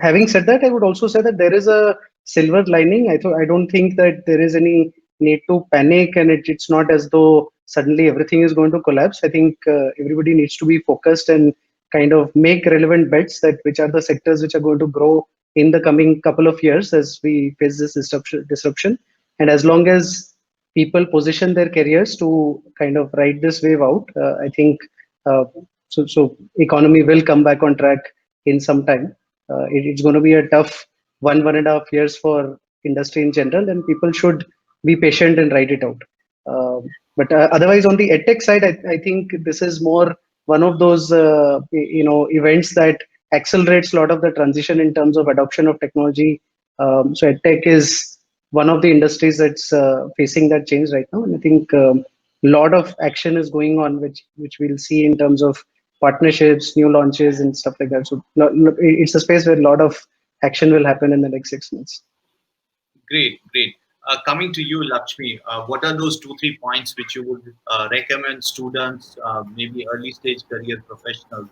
Having said that, I would also say that there is a silver lining. I don't think that there is any need to panic, and it's not as though suddenly everything is going to collapse. I think everybody needs to be focused and kind of make relevant bets that which are the sectors which are going to grow in the coming couple of years as we face this disruption. And as long as people position their careers to kind of ride this wave out, I think uh, so economy will come back on track in some time. It's going to be a tough 1.5 years for industry in general, and people should be patient and ride it out. But otherwise, on the edtech side, I think this is more one of those events that accelerates a lot of the transition in terms of adoption of technology. So edtech is one of the industries that's facing that change right now, and I think a lot of action is going on, which we'll see in terms of partnerships, new launches, and stuff like that. So it's a space where a lot of action will happen in the next 6 months. Great, great. Coming to you, Lakshmi, what are those 2 3 points which you would recommend students, maybe early stage career professionals?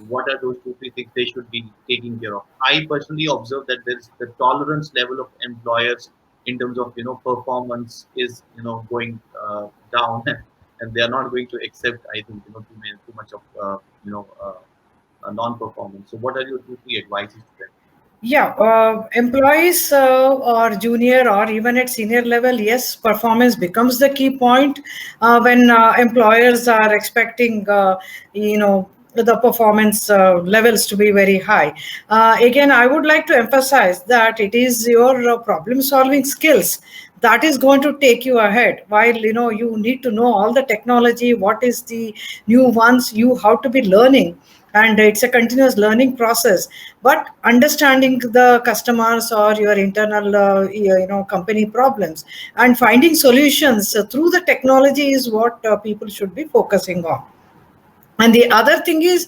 What are those 2 3 things they should be taking care of? I personally observe that there is the tolerance level of employers in terms of performance is going down, and they are not going to accept, I think, too much of non-performance. So, what are your 2 3 advices to them? Yeah, employees or junior or even at senior level, yes, performance becomes the key point when employers are expecting, the performance levels to be very high. Again, I would like to emphasize that it is your problem solving skills that is going to take you ahead. While you need to know all the technology, what is the new ones, you have to be learning, and it's a continuous learning process. But understanding the customers or your internal company problems and finding solutions through the technology is what people should be focusing on. And the other thing is,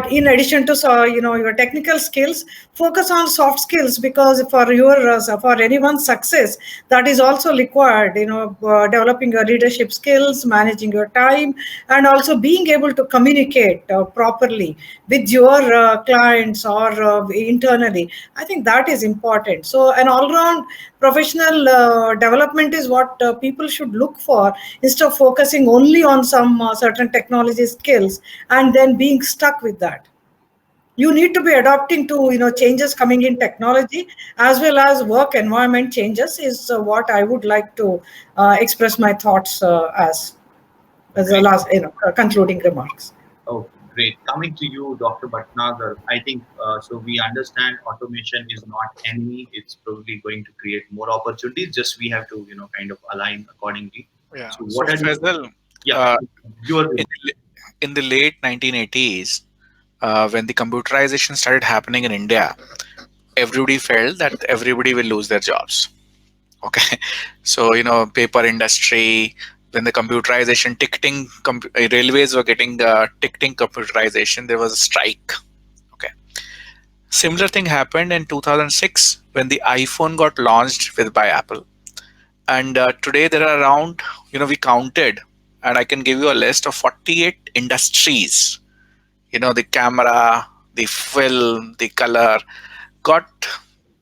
in addition to your technical skills, focus on soft skills, because for anyone's success, that is also required. Developing your leadership skills, managing your time, and also being able to communicate properly with your clients or internally. I think that is important. So an all-round professional development is what people should look for, instead of focusing only on some certain technology skills and then being stuck with that. You need to be adapting to changes coming in technology, as well as work environment changes, is what I would like to express my thoughts as the Great. last concluding remarks. Oh, great. Coming to you, Dr. Bhatnagar, I think so. We understand automation is not enemy. It's probably going to create more opportunities. Just we have to, kind of align accordingly. Yeah. So, So what are you? Faisal, Yeah, uh, your in in the late 1980s, when the computerization started happening in India, everybody felt that everybody will lose their jobs. Okay, so paper industry, when the computerization, railways were getting ticketing computerization, there was a strike. Okay, similar thing happened in 2006 when the iPhone got launched with by Apple. And today there are around, we counted, and I can give you a list of 48 industries. The camera, the film, the color got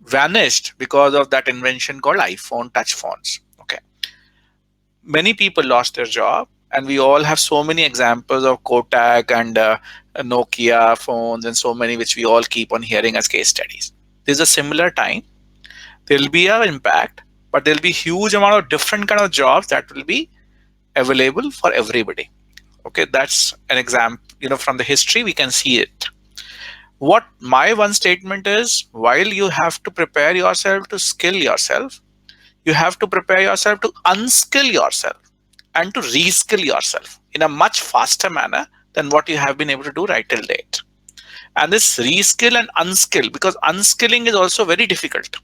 vanished because of that invention called iPhone touch phones. Okay, many people lost their job, and we all have so many examples of Kotak and Nokia phones, and so many which we all keep on hearing as case studies. There's a similar time. There'll be an impact, but there'll be huge amount of different kind of jobs that will be available for everybody. Okay, that's an example. From the history we can see it. What my one statement is, while you have to prepare yourself to skill yourself, you have to prepare yourself to unskill yourself and to reskill yourself in a much faster manner than what you have been able to do right till date. And this reskill and unskill, because unskilling is also very difficult,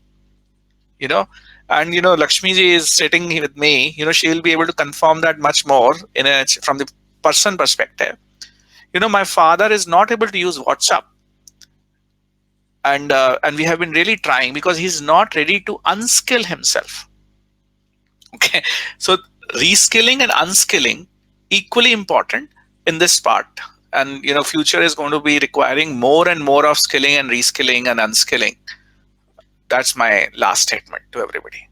you know and Lakshmi ji is sitting here with me. She will be able to confirm that much more from the person perspective. My father is not able to use WhatsApp, and we have been really trying, because he's not ready to unskill himself. Okay, so reskilling and unskilling equally important in this part. And future is going to be requiring more and more of skilling and reskilling and unskilling. That's my last statement to everybody.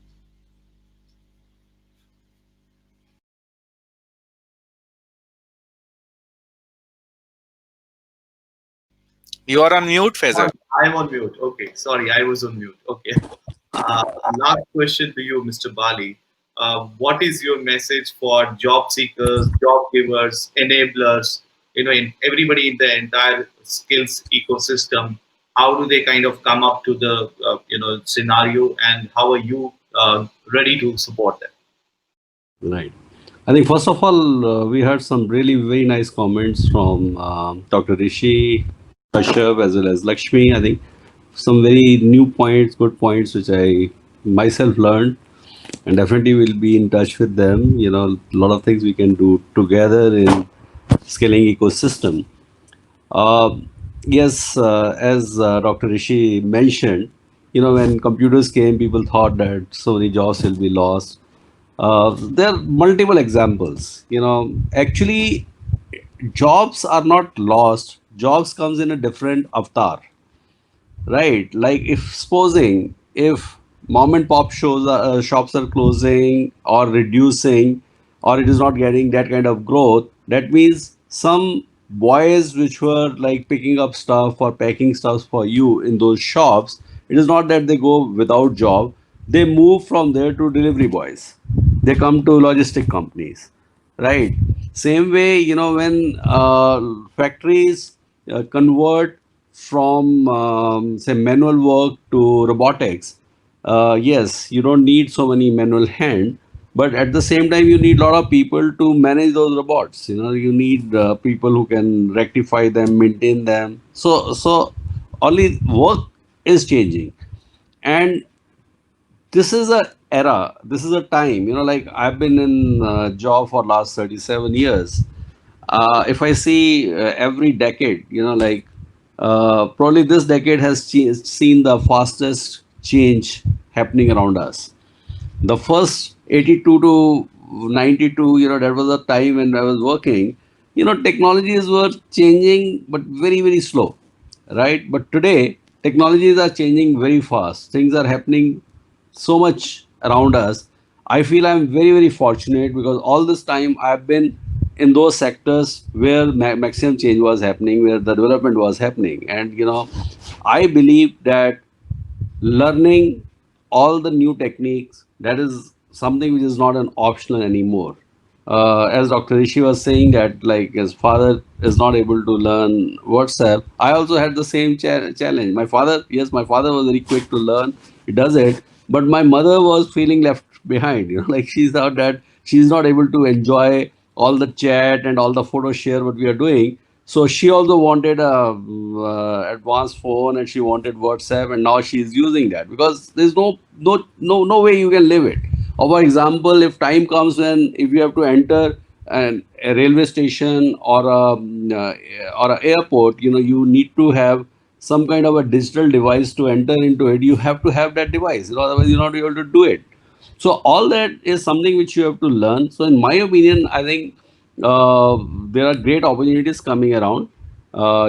You are on mute, Faisal. I'm on mute. Okay, sorry, I was on mute. Okay. Last question to you, Mr. Bali. What is your message for job seekers, job givers, enablers, in everybody in the entire skills ecosystem? How do they kind of come up to the, scenario, and how are you ready to support them? Right. I think first of all, we heard some really very nice comments from Dr. Rishi, Kashyap, as well as Lakshmi. I think some very new points, good points, which I myself learned, and definitely will be in touch with them. A lot of things we can do together in scaling ecosystem. Uh, yes, as Dr. Rishi mentioned, when computers came, people thought that so many jobs will be lost. There are multiple examples. Actually, jobs are not lost. Jobs comes in a different avatar, right? Like if supposing if mom and pop shops are closing or reducing, or it is not getting that kind of growth, that means some boys which were like picking up stuff or packing stuff for you in those shops, it is not that they go without job. They move from there to delivery boys. They come to logistic companies. right? Same way, when factories convert from say manual work to robotics, yes, you don't need so many manual hand, but at the same time you need a lot of people to manage those robots. You need people who can rectify them, maintain them. So only work is changing. And this is a era, this is a time, like I've been in job for last 37 years. If I see every decade, probably this decade has seen the fastest change happening around us. The first 82 to 92, that was a time when I was working. Technologies were changing but very very slow, right? But today technologies are changing very fast, things are happening so much around us. I feel I'm very very fortunate because all this time I've been in those sectors where maximum change was happening, where the development was happening. And I believe that learning all the new techniques, that is something which is not an optional anymore. As Dr. Rishi was saying that like his father is not able to learn WhatsApp, I also had the same challenge. My father, yes, my father was very quick to learn, he does it, but my mother was feeling left behind. Like she thought that she's not able to enjoy all the chat and all the photo share what we are doing. So she also wanted a advanced phone, and she wanted WhatsApp, and now she's using that because there's no way you can live it. Or for example, if time comes when if you have to enter a railway station or a airport, you need to have some kind of a digital device to enter into it. You have to have that device, otherwise you're not able to do it. So all that is something which you have to learn. So in my opinion, I think there are great opportunities coming around.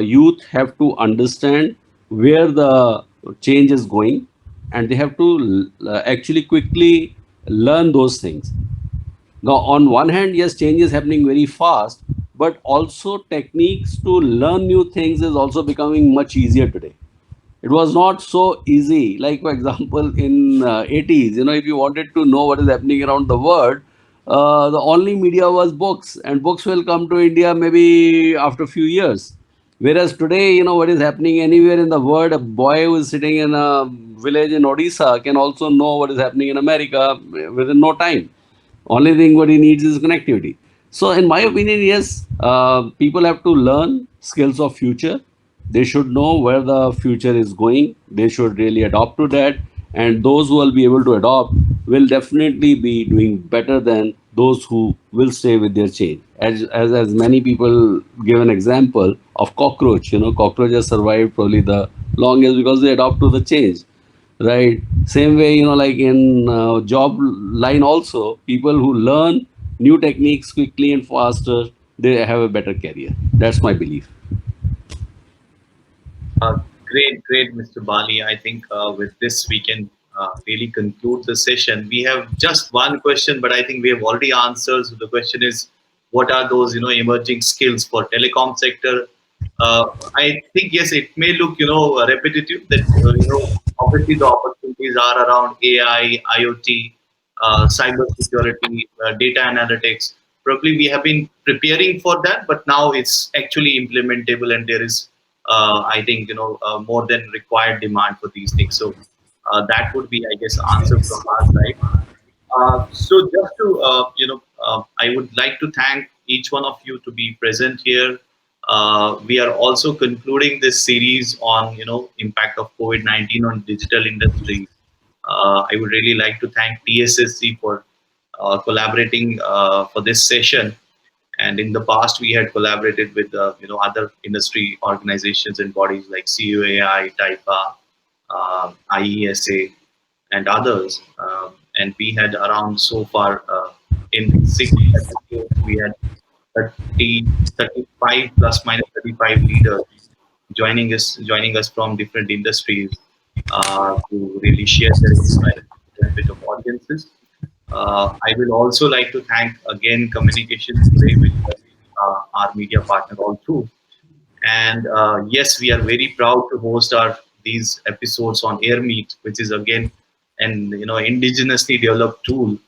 Youth have to understand where the change is going, and they have to actually quickly learn those things. Now, on one hand, yes, change is happening very fast, but also techniques to learn new things is also becoming much easier today. It was not so easy. Like for example, in 80s, if you wanted to know what is happening around the world, the only media was books, and books will come to India maybe after a few years. Whereas today, what is happening anywhere in the world, a boy who is sitting in a village in Odisha can also know what is happening in America within no time. Only thing what he needs is connectivity. So in my opinion, yes, people have to learn skills of future. They should know where the future is going. They should really adopt to that. And those who will be able to adopt will definitely be doing better than those who will stay with their change. As many people give an example of cockroach. Cockroach has survived probably the longest because they adopt to the change, right? Same way, like in job line also, people who learn new techniques quickly and faster, they have a better career. That's my belief. Great, Mr. Bali. I think with this we can really conclude the session. We have just one question, but I think we have already answered. So the question is, what are those emerging skills for telecom sector? I think yes, it may look repetitive. That obviously the opportunities are around AI, IoT, cyber security, data analytics. Probably we have been preparing for that, but now it's actually implementable, and there is I think more than required demand for these things. So that would be, I guess, answer from our side. So just to I would like to thank each one of you to be present here. We are also concluding this series on impact of COVID-19 on digital industry. I would really like to thank TSSC for collaborating for this session. And in the past, we had collaborated with other industry organizations and bodies like CUAI, TIPA, IESA, and others. And we had around so far in 6 episodes, we had 35 plus minus 35 leaders joining us from different industries to really share their insights to the benefit of audiences. I will also like to thank again Communications Today, which was our media partner all through. And yes, we are very proud to host our these episodes on AirMeet, which is again an indigenously developed tool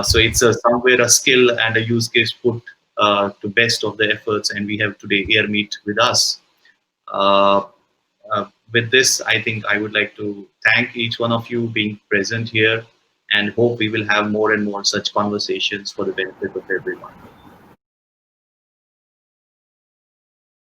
So it's somewhere a skill and a use case put to best of the efforts, and we have today Airmeet with us. Uh, with this, I think I would like to thank each one of you being present here, and hope we will have more and more such conversations for the benefit of everyone.